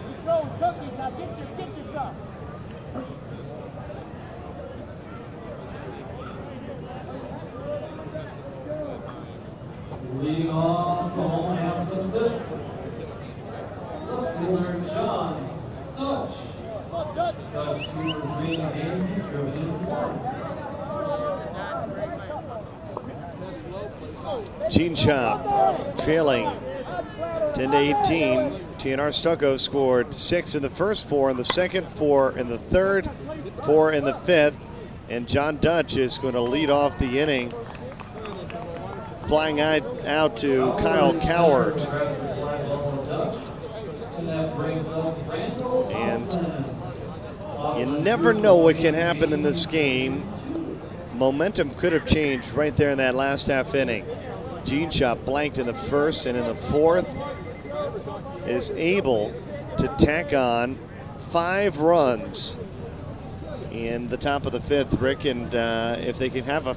He's throwing cookies. Now get your some. Leading off the home half of the 5th. Left fielder John Dutch. Dutch 2 remaining games, he's driven in 1. Gene Shoppe trailing 10-18. TNR Stucco scored 6 in the first, 4 in the second, 4 in the third, 4 in the 5th. And John Dutch is going to lead off the inning, flying out to Kyle Coward. And you never know what can happen in this game. Momentum could have changed right there in that last half inning. Gene Shoppe blanked in the first, and in the 4th is able to tack on 5 runs in the top of the 5th, Rick. And if they can have a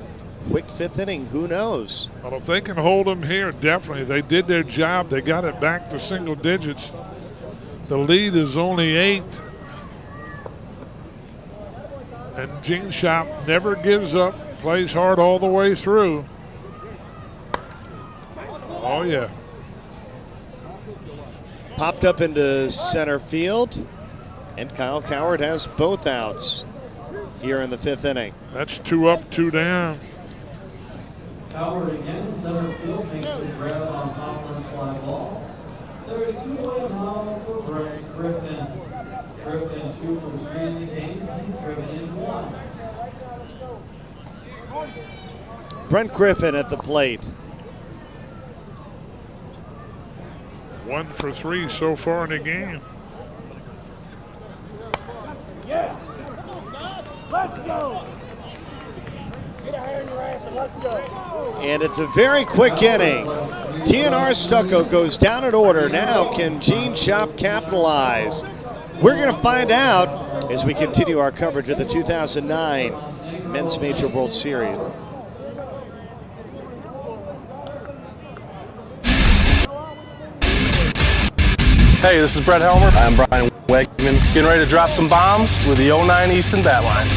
quick 5th inning, who knows? Well, if they can hold them here, definitely. They did their job. They got it back to single digits. The lead is only 8. And Gene Shoppe never gives up, plays hard all the way through. Oh, yeah. Popped up into center field, and Kyle Coward has both outs here in the 5th inning. That's 2 up, 2 down. Coward again in center field makes the grab on Hoplin's fly ball. There is 2 away now for Brent Griffin. Griffin 2 from 3 in the game. He's driven in 1. Brent Griffin at the plate. 1 for 3 so far in the game. Yeah. Let's go. Get a hair in your ass and let's go. And it's a very quick inning. TNR Stucco goes down in order. Now can Gene Shoppe capitalize? We're going to find out as we continue our coverage of the 2009 Men's Major World Series. Hey, this is Brett Helmer. I'm Brian Wegman, getting ready to drop some bombs with the 09 Easton bat line.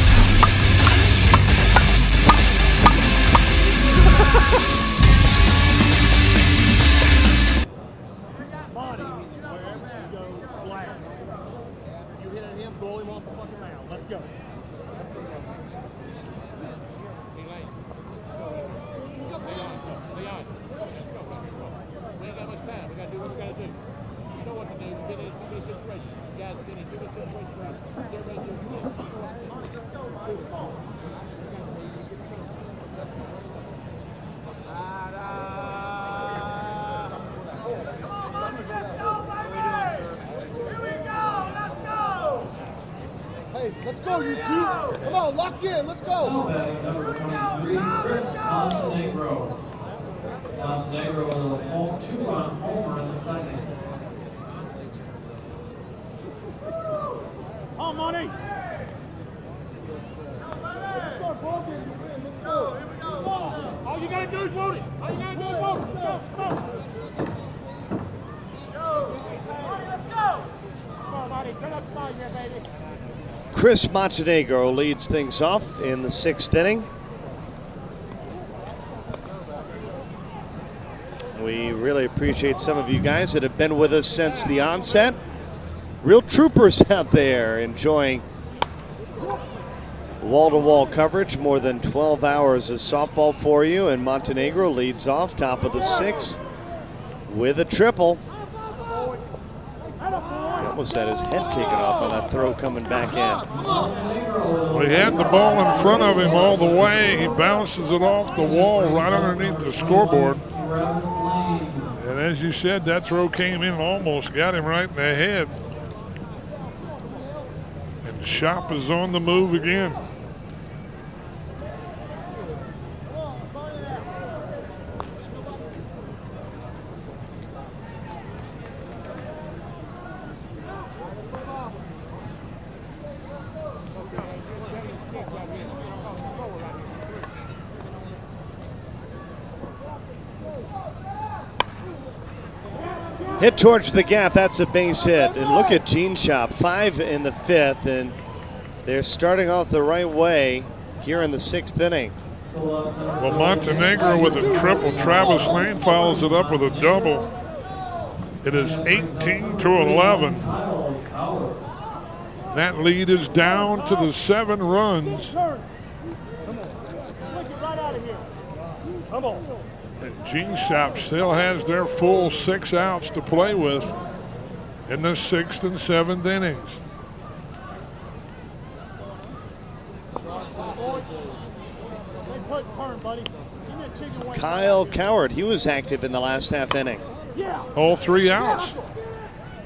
You hit at him, blow him off the fucking mound. Let's go. Hey, let's go, you two. Come on, lock in. Let's go. Batting number 23, Chris Montenegro. Montenegro with a 2-run homer in the second. Come on, Monty. Let's start ball game. You win. Let's go. All you gotta do is vote it. All you gotta do is vote it. Let's go. Come on. Monty, let's go. Come on, Monty. Turn up the volume here, baby. Chris Montenegro leads things off in the 6th inning. We really appreciate some of you guys that have been with us since the onset. Real troopers out there enjoying wall-to-wall coverage, more than 12 hours of softball for you, and Montenegro leads off top of the 6th with a triple. He almost had his head taken off on that throw coming back in. Well, he had the ball in front of him all the way. He bounces it off the wall right underneath the scoreboard. And as you said, that throw came in and almost got him right in the head. And Shoppe is on the move again. Hit towards the gap, that's a base hit. And look at Gene Shoppe, 5 in the 5th, and they're starting off the right way here in the 6th inning. Well, Montenegro with a triple. Travis Lane follows it up with a double. It is 18-11. That lead is down to the 7 runs. Come on. Right out of here. Come on. And Gene Shoppe still has their full 6 outs to play with in the 6th and 7th innings. Kyle Coward, he was active in the last half inning. All 3 outs.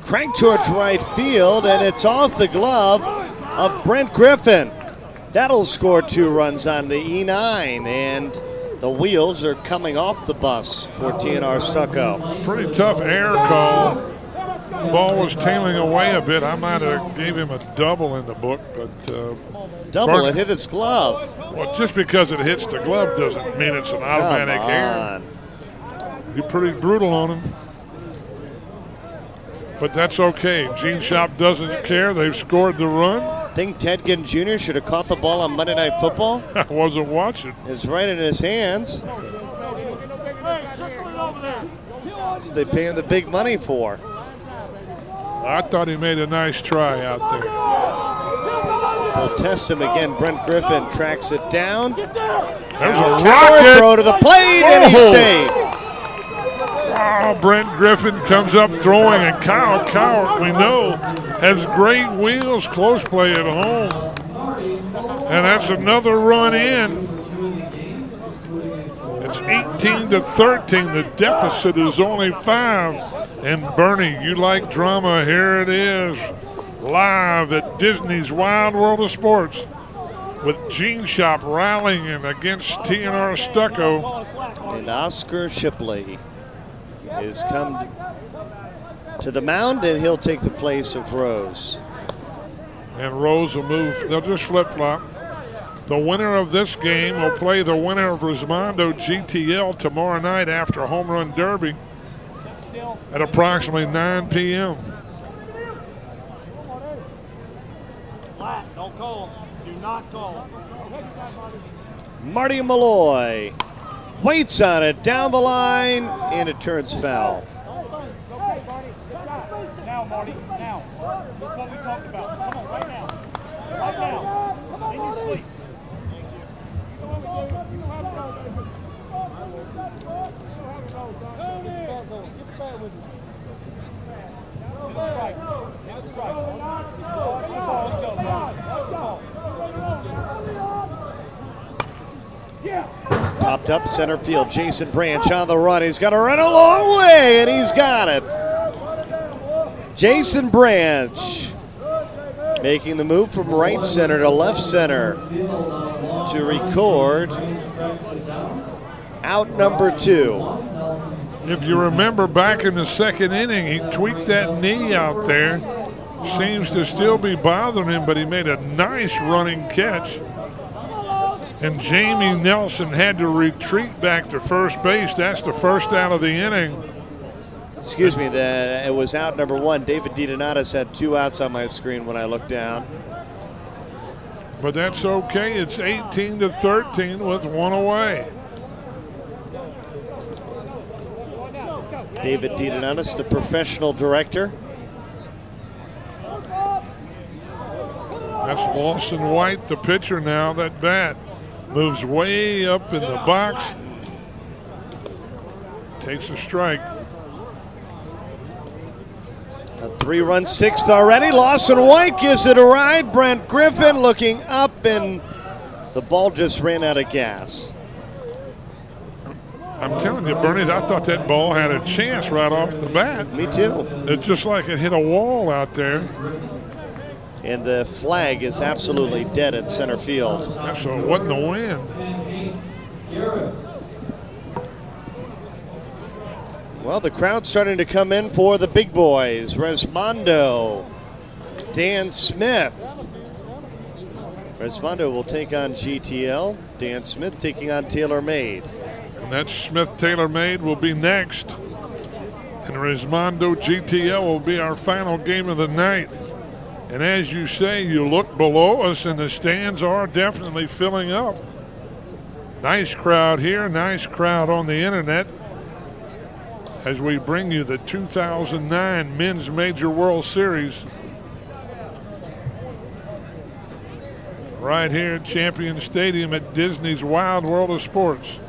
Cranked towards right field, and it's off the glove of Brent Griffin. That'll score 2 runs on the E9, and the wheels are coming off the bus for TNR Stucco. Pretty tough air call. Ball was tailing away a bit. I might have gave him a double in the book, but double, it hit his glove. Well, just because it hits the glove doesn't mean it's an automatic air. You're pretty brutal on him. But that's okay. Gene Shoppe doesn't care. They've scored the run. I think Ted Ginn Jr. should have caught the ball on Monday Night Football. I wasn't watching. It's right in his hands. So they pay him the big money for. I thought he made a nice try out there. They'll test him again. Brent Griffin tracks it down. There's a Coward rocket. throw to the plate, and he's saved. Oh, Brent Griffin comes up throwing, and Kyle Coward, we know, has great wheels, close play at home. And that's another run in. It's 18-13. The deficit is only 5. And Bernie, you like drama. Here it is, live at Disney's Wild World of Sports, with Gene Shop rallying against T&R Stucco. And Oscar Shipley has come to the mound, and he'll take the place of Rose. And Rose will move. They'll just flip-flop. The winner of this game will play the winner of Rismondo GTL tomorrow night after Home Run Derby at approximately 9 p.m. Don't call. Do not call. Marty Malloy waits on it down the line, and it turns foul. Okay, Barney. Now, Marty. Now. That's what we talked about. Come on, right now. Right now. In your sleep. Popped up center field. Jason Branch on the run. He's got to run a long way, and he's got it. Jason Branch making the move from right center to left center to record out number 2. If you remember back in the second inning, he tweaked that knee out there. Seems to still be bothering him, but he made a nice running catch. And Jamie Nelson had to retreat back to first base. That's the first out of the inning. Excuse me, it was out number 1. David DiDonatis had 2 outs on my screen when I looked down. But that's okay. It's 18-13 with 1 away. David DiDonatis, the professional director. That's Lawson White, the pitcher now. That bat moves way up in the box. Takes a strike. A 3-run 6th already. Lawson White gives it a ride. Brent Griffin looking up, and the ball just ran out of gas. I'm telling you, Bernie, I thought that ball had a chance right off the bat. Me too. It's just like it hit a wall out there. And the flag is absolutely dead at center field. So it wasn't the wind. Well, the crowd's starting to come in for the big boys. Resmondo, Dan Smith. Resmondo will take on GTL. Dan Smith taking on TaylorMade. And that Smith TaylorMade will be next. And Resmondo GTL will be our final game of the night. And as you say, you look below us and the stands are definitely filling up. Nice crowd here, nice crowd on the internet as we bring you the 2009 Men's Major World Series right here at Champion Stadium at Disney's Wild World of Sports.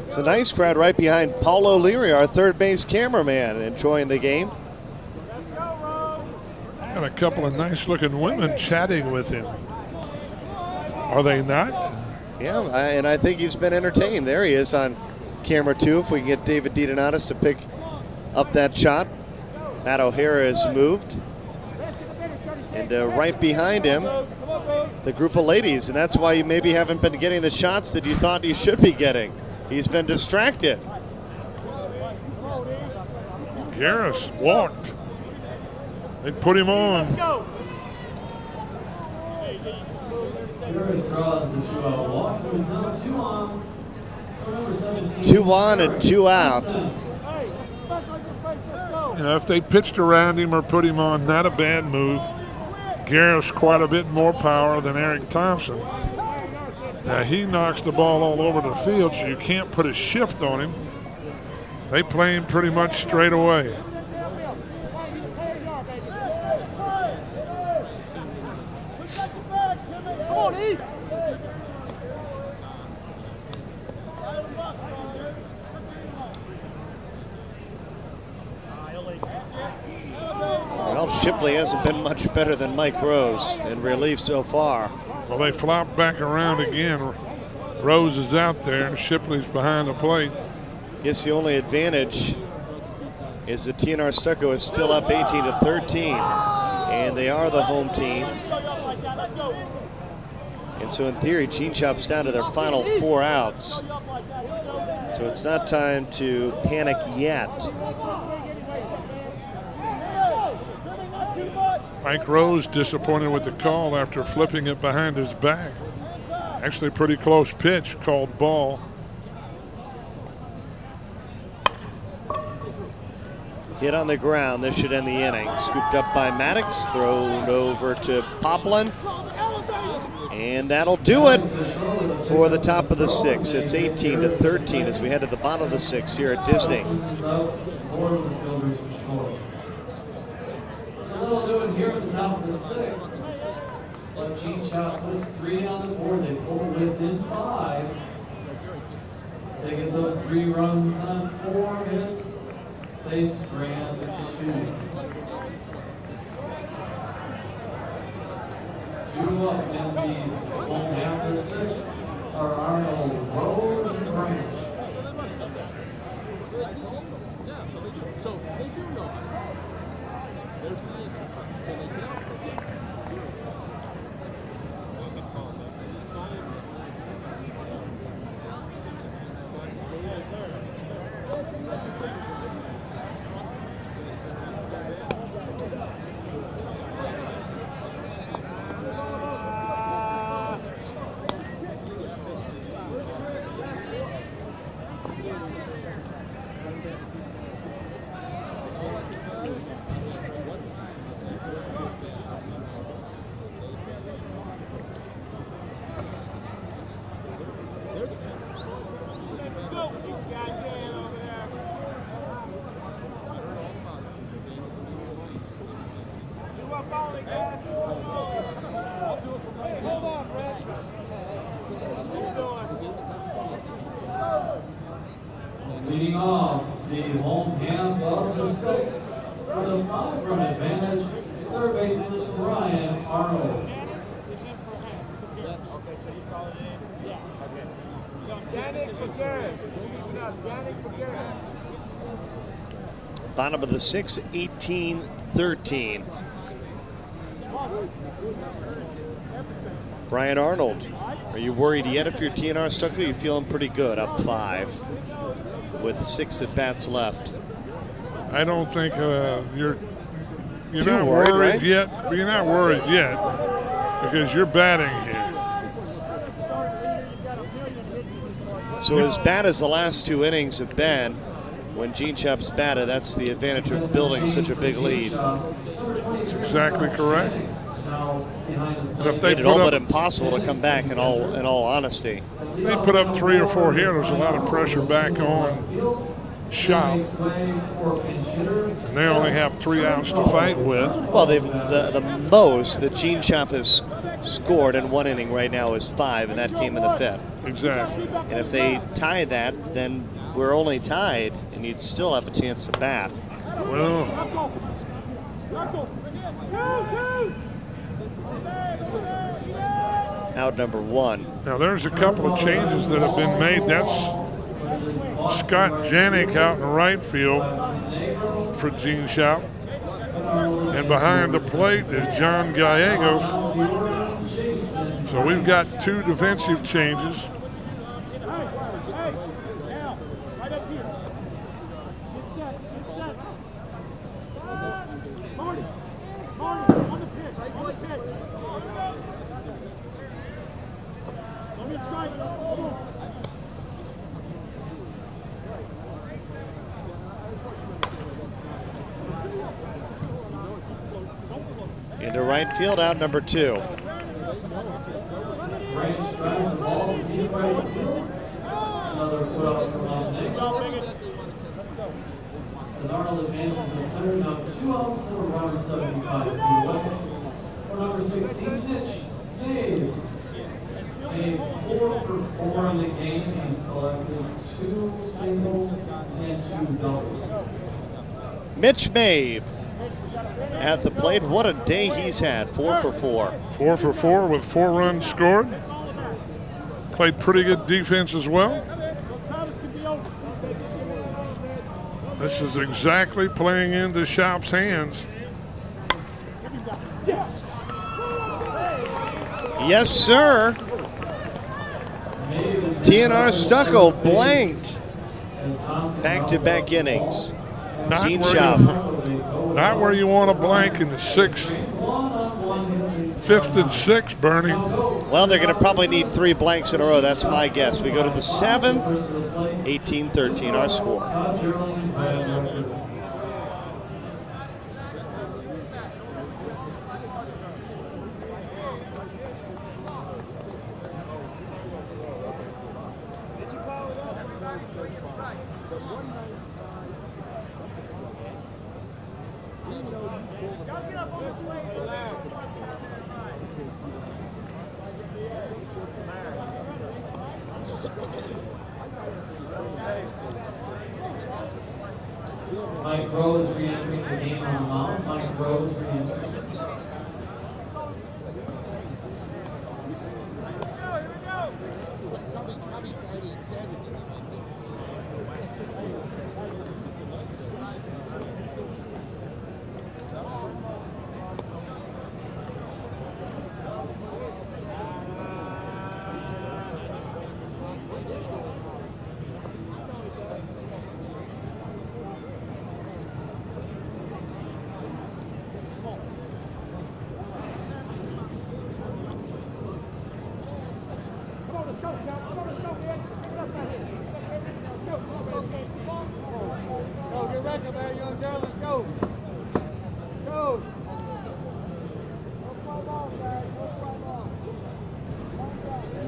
It's a nice crowd right behind Paul O'Leary, our third base cameraman, enjoying the game. Got a couple of nice looking women chatting with him. Are they not? Yeah, and I think he's been entertained. There he is on camera too, if we can get David DiDonatis to pick up that shot. Matt O'Hara has moved. And right behind him, the group of ladies, and that's why you maybe haven't been getting the shots that you thought you should be getting. He's been distracted. Garris walked. They put him on. Garris draws the 2-out walk. There's now 2 on. Number 17. 2 on and 2 out. You know, if they pitched around him or put him on, not a bad move. Garris quite a bit more power than Eric Thompson. Now he knocks the ball all over the field, so you can't put a shift on him. They play him pretty much straight away. Well, Shipley hasn't been much better than Mike Rose in relief so far. Well, they flop back around again. Rose is out there, and Shipley's behind the plate. Guess the only advantage is that TNR Stucco is still up 18-13, and they are the home team. And so in theory, Gene Shop's down to their final 4 outs. So it's not time to panic yet. Mike Rose disappointed with the call after flipping it behind his back. Actually, pretty close pitch, called ball. Hit on the ground. This should end the inning. Scooped up by Maddox, thrown over to Poplin. And that'll do it for the top of the 6th. It's 18-13 as we head to the bottom of the 6th here at Disney. That'll do it here at the top of the 6th. But Gene Shop puts 3 on the board. They pull within 5. They get those 3 runs on 4 hits. They strand 2. 2 up in the home half of the 6th are Arnold, Rose, and Branch. So they do know. There's the answer. Can they get out? Leading off the home half of the 6th for the 5-run advantage, third baseman Brian Arnold. Bottom of the 6th, 18-13. Brian Arnold, are you worried yet if you're TNR Stucco? You're feeling pretty good, up 5 with 6 at-bats left. I don't think you're Too not worried, worried right? yet. You're not worried yet because you're batting here. So as bad as the last 2 innings have been, when Gene Shop's batted, that's the advantage of building such a big lead. That's exactly correct. If they Made it all but impossible to come back, in all honesty. they put up 3 or 4 here, there's a lot of pressure back on Shop. And they only have 3 outs to fight with. Well, the most that Gene Shop has scored in 1 inning right now is 5, and that came in the 5th. Exactly. And if they tie that, then we're only tied, and you'd still have a chance to bat. Well, Out number 1. now there's a couple of changes that have been made. That's Scott Janik out in right field for Gene Shop. And behind the plate is John Gallegos. So we've got 2 defensive changes. Into right field, out number 2. Branch drives the ball to deep right field. Another put out from Montenegro. As Arnold advances to the third, now 2 outs and a runner 75 feet away. For number 16, Mitch Dave. Dave 4 for 4 in the game. He's collected 2 singles and 2 doubles. Mitch Mabe at the plate. What a day he's had. 4 for 4. 4 for 4 with 4 runs scored. Played pretty good defense as well. This is exactly playing into Shoppe's hands. Yes, sir. TNR Stucco blanked back-to-back innings. Gene Shoppe. Not where you want to blank in the sixth, fifth and sixth, Bernie. Well, they're going to probably need 3 blanks in a row. That's my guess. We go to the 7th, 18-13, our score. Mike Rose re-entering the game on the mound. Mike Rose re-entering.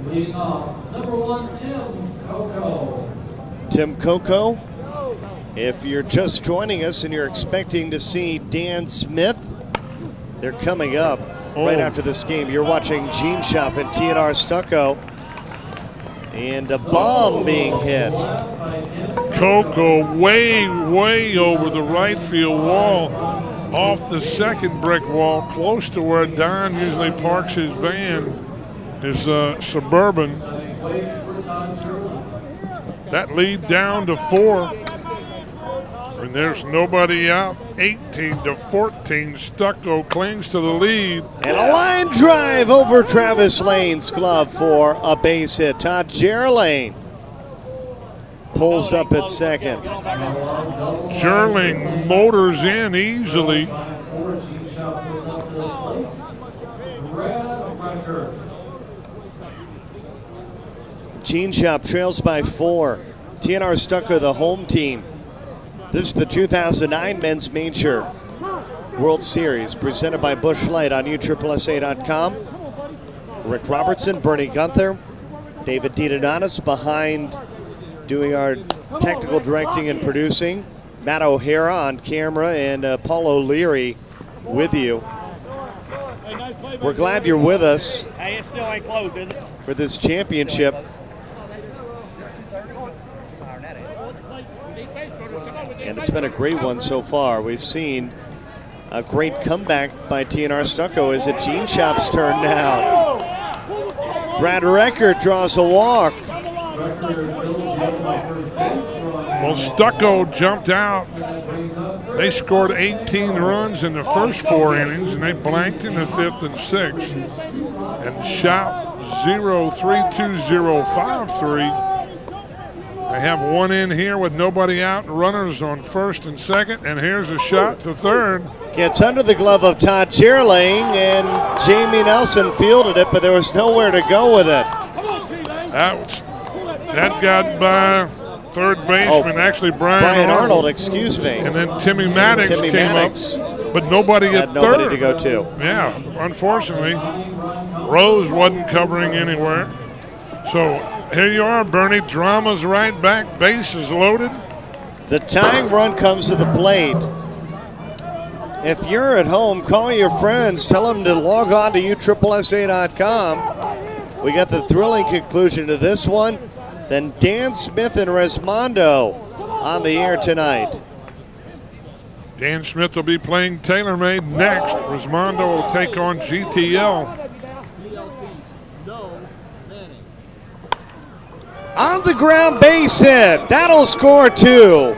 Leading off, number 1, Tim Coco. Tim Coco. If you're just joining us and you're expecting to see Dan Smith, they're coming up right after this game. You're watching Gene Shoppe and TNR Stucco. And a bomb being hit. Coco way, way over the right field wall, off the second brick wall, close to where Don usually parks his van, his Suburban. That lead down to 4. And there's nobody out. 18-14. Stucco clings to the lead. And a line drive over Travis Lane's glove for a base hit. Todd Gerlane pulls up at second. Gerling motors in easily. Gene Shoppe trails by 4. TNR Stucco, the home team. This is the 2009 Men's Major World Series presented by Busch Light on USSSA.com. Rick Robertson, Bernie Gunther, David DiDonatis behind doing our technical directing and producing. Matt O'Hara on camera and Paul O'Leary with you. We're glad you're with us for this championship. And it's been a great one so far. We've seen a great comeback by TNR Stucco. Is it Gene Shoppe's turn now? Brad Record draws a walk. Well, Stucco jumped out. They scored 18 runs in the first 4 innings, and they blanked in the 5th and 6th. And Shoppe 0-3-2-0-5-3. They have 1 in here with nobody out, runners on 1st and 2nd, and here's a shot to 3rd. Gets under the glove of Todd Gerling, and Jamie Nelson fielded it, but there was nowhere to go with it. That got by third baseman, actually Brian Arnold, excuse me. And then Timmy Maddox came up, but nobody at third. Nobody to go to. Yeah, unfortunately, Rose wasn't covering anywhere. So here you are, Bernie. Drama's right back, bases loaded. The tying run comes to the plate. If you're at home, call your friends. Tell them to log on to USSSA.com. We got the thrilling conclusion to this one. Then Dan Smith and Resmondo on the air tonight. Dan Smith will be playing TaylorMade next. Resmondo will take on GTL. On the ground base hit. That'll score 2.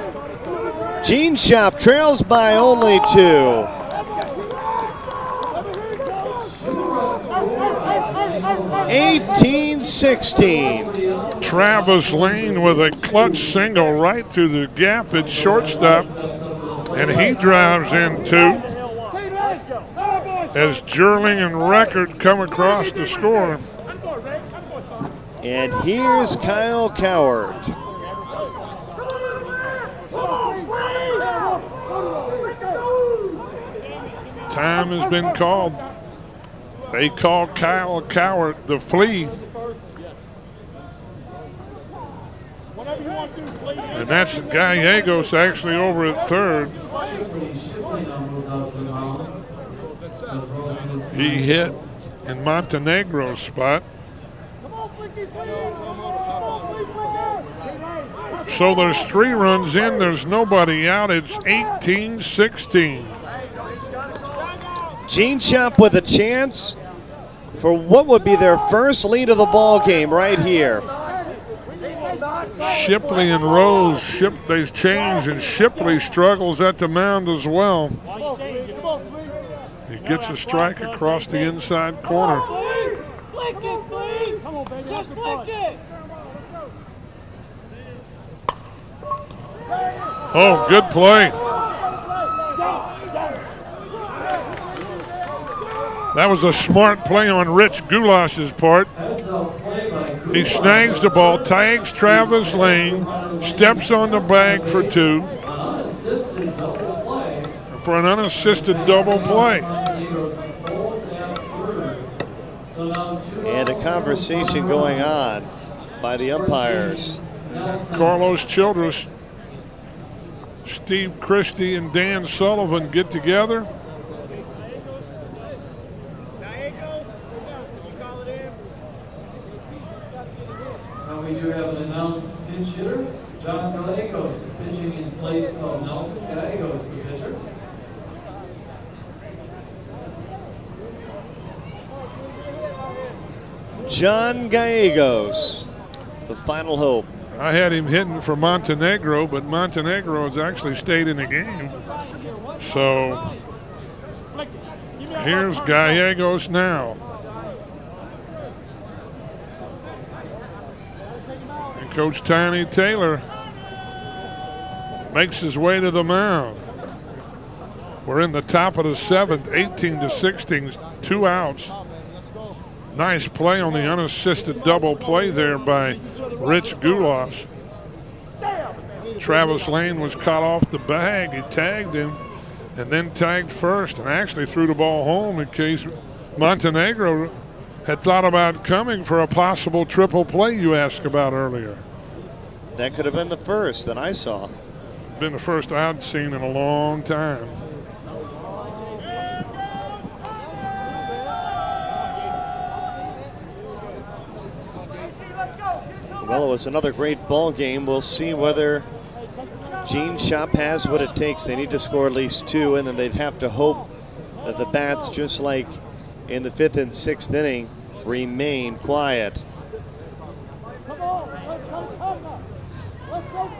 Gene Shoppe trails by only 2. 18-16. Travis Lane with a clutch single right through the gap at shortstop, and he drives in 2 as Jerling and Record come across to score. And here's Kyle Coward. Time has been called. They call Kyle Coward the flea. And that's Gallegos actually over at third. He hit in Montenegro's spot. So there's 3 runs in, there's nobody out. It's 18-16. Gene Shoppe with a chance for what would be their first lead of the ball game right here. Shipley and Rose, they change, and Shipley struggles at the mound as well. He gets a strike across the inside corner. Oh, good play. That was a smart play on Rich Goulash's part. He snags the ball, tags Travis Lane, steps on the bag for 2. For an unassisted double play. And a conversation going on by the umpires. Carlos Childress, Steve Christie, and Dan Sullivan get together. We do have an announced pinch hitter, John Gallegos, pitching in place of Nelson Gallegos, the pitcher. John Gallegos, the final hope. I had him hitting for Montenegro, but Montenegro has actually stayed in the game. So here's Gallegos now. Coach Tiny Taylor makes his way to the mound. We're in the top of the 7th, 18-16, 2 outs. Nice play on the unassisted double play there by Rich Goulash. Travis Lane was caught off the bag. He tagged him and then tagged first and actually threw the ball home in case Montenegro had thought about coming for a possible triple play you asked about earlier. That could have been the first that I saw. Been the first I'd seen in a long time. Well, it was another great ball game. We'll see whether Gene Shoppe has what it takes. They need to score at least 2, and then they'd have to hope that the bats, just like in the 5th and 6th inning, remain quiet.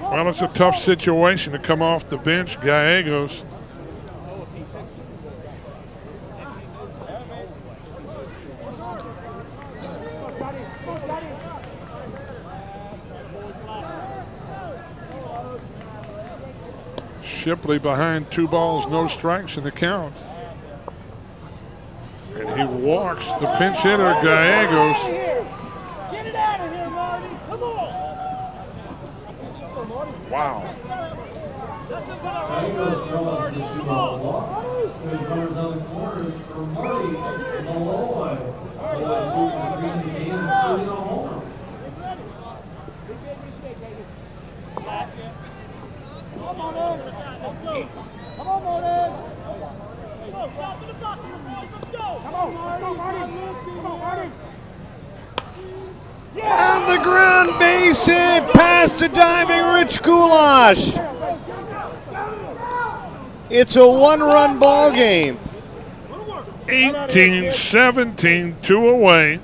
Well, it's a tough situation to come off the bench, Gallegos. Shipley behind 2 balls, no strikes in the count. And he walks the pinch hitter, Gallegos. Get it out of here, Marty. Come on. Wow. Gallegos draws the 2-ball walk. Good runners on the corners for Marty Malloy. Malloy 2 for 3 in the game, including a homer. Come on, Ed. Let's go. Come on, Marty. Go, shot to the box here, boys. Let's go. Come on, Marty. Come on, Marty. On the ground, base hit, past the diving Rich Goulash. It's a 1-run ball game. 18-17, 2 away.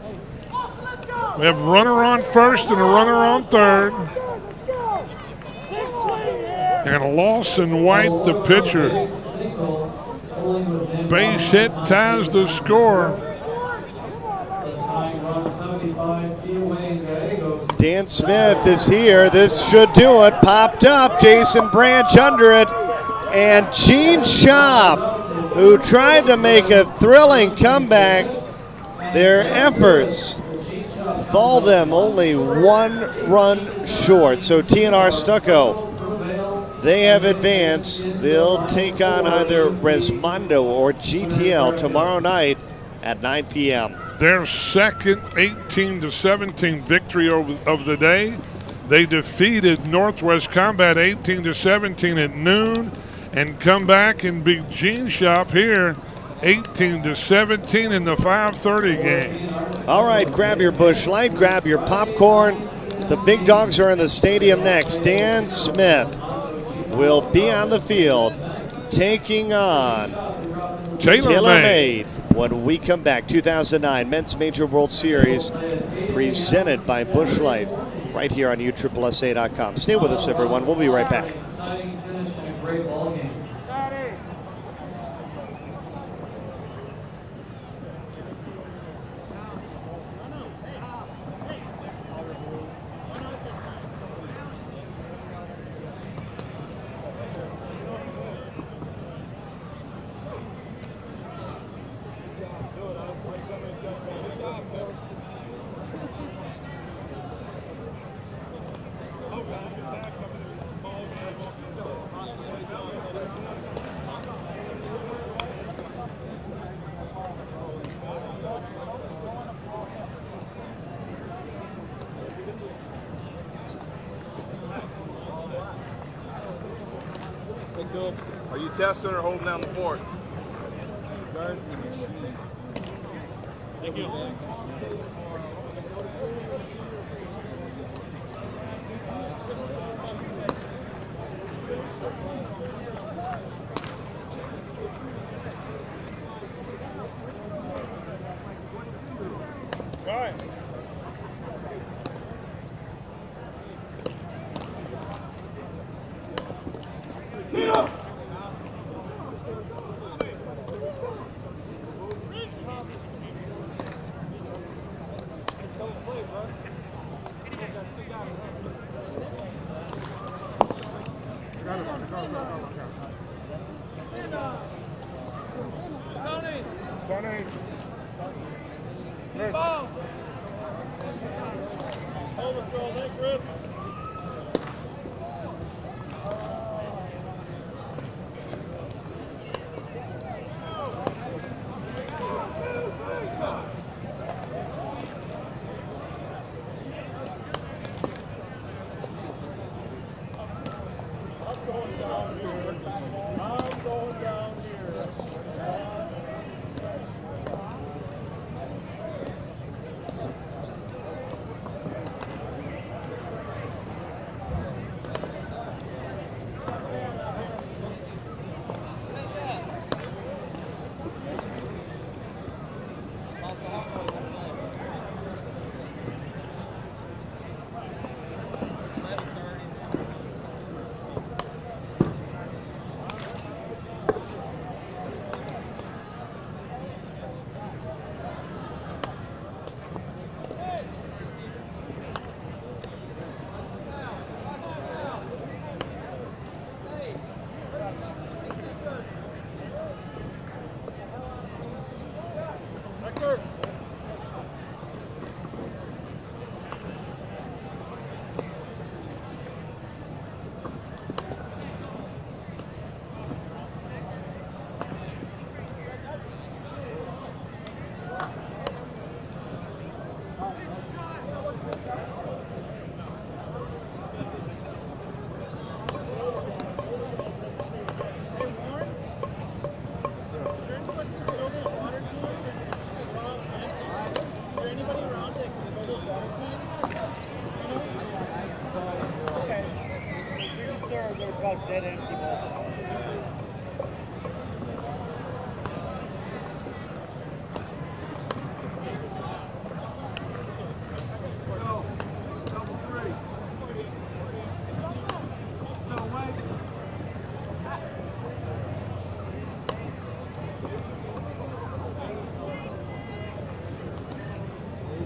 We have a runner on first and a runner on third. And Lawson White, the pitcher. Base hit ties the score. Dan Smith is here. This should do it. Popped up. Jason Branch under it. And Gene Shoppe, who tried to make a thrilling comeback, their efforts fall them only 1 run short. So TNR Stucco, they have advanced. They'll take on either Resmondo or GTL tomorrow night at 9 p.m. Their second 18-17 victory of the day. They defeated Northwest Combat 18-17 at noon and come back and beat Gene Shoppe here 18-17 in the 5:30 game. All right, grab your Busch Light, grab your popcorn. The big dogs are in the stadium next. Dan Smith will be on the field taking on TaylorMade when we come back. 2009 Men's Major World Series presented by Busch Light right here on USSSA.com. Stay with us, everyone. We'll be right back. Exciting finish and a great ball game. Are you testing or holding down the fort? Thank you.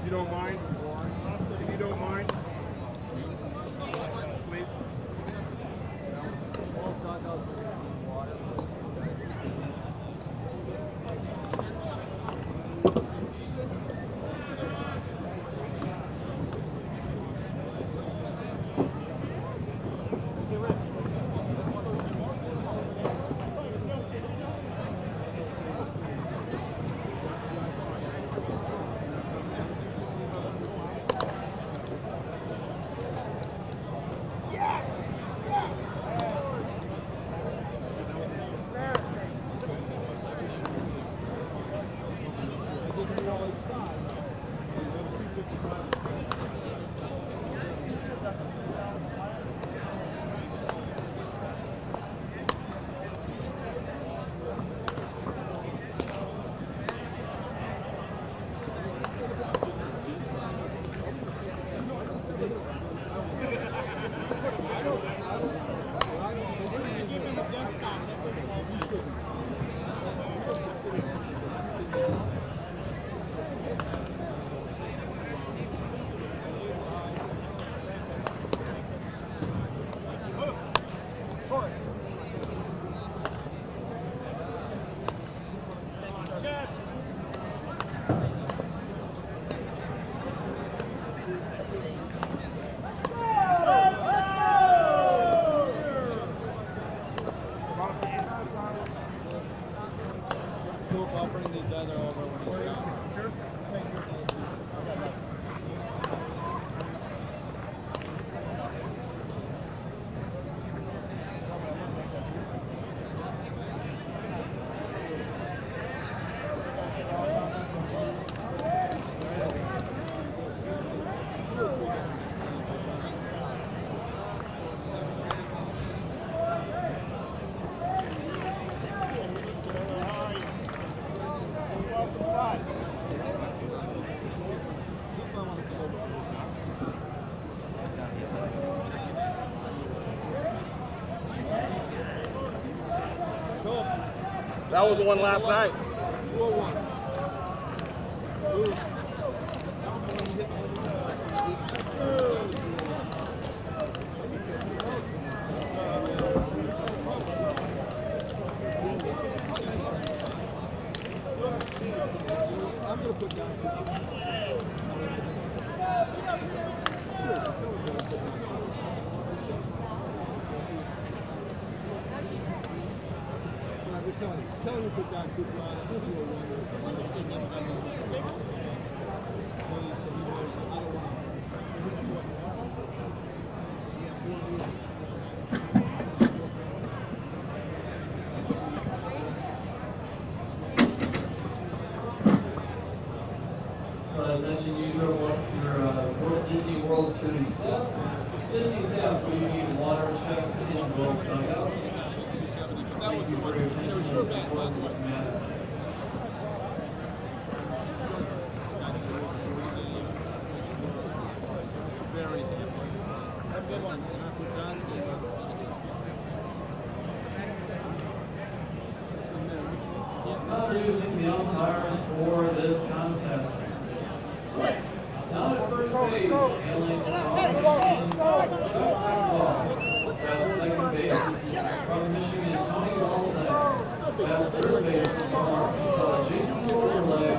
you don't mind. If you don't mind. Please. That was the one last night. Tell him to put down good Attention, you drove up your Disney World Series staff. Disney staff, we need water checks in both dugouts. Thank you for your attention and support, Matt. Introducing the umpires for this contest. Down at first base, hailing from Shoppe. At second base, from Michigan, Tony Balzac. At third base, from Arkansas, Jason Overlay.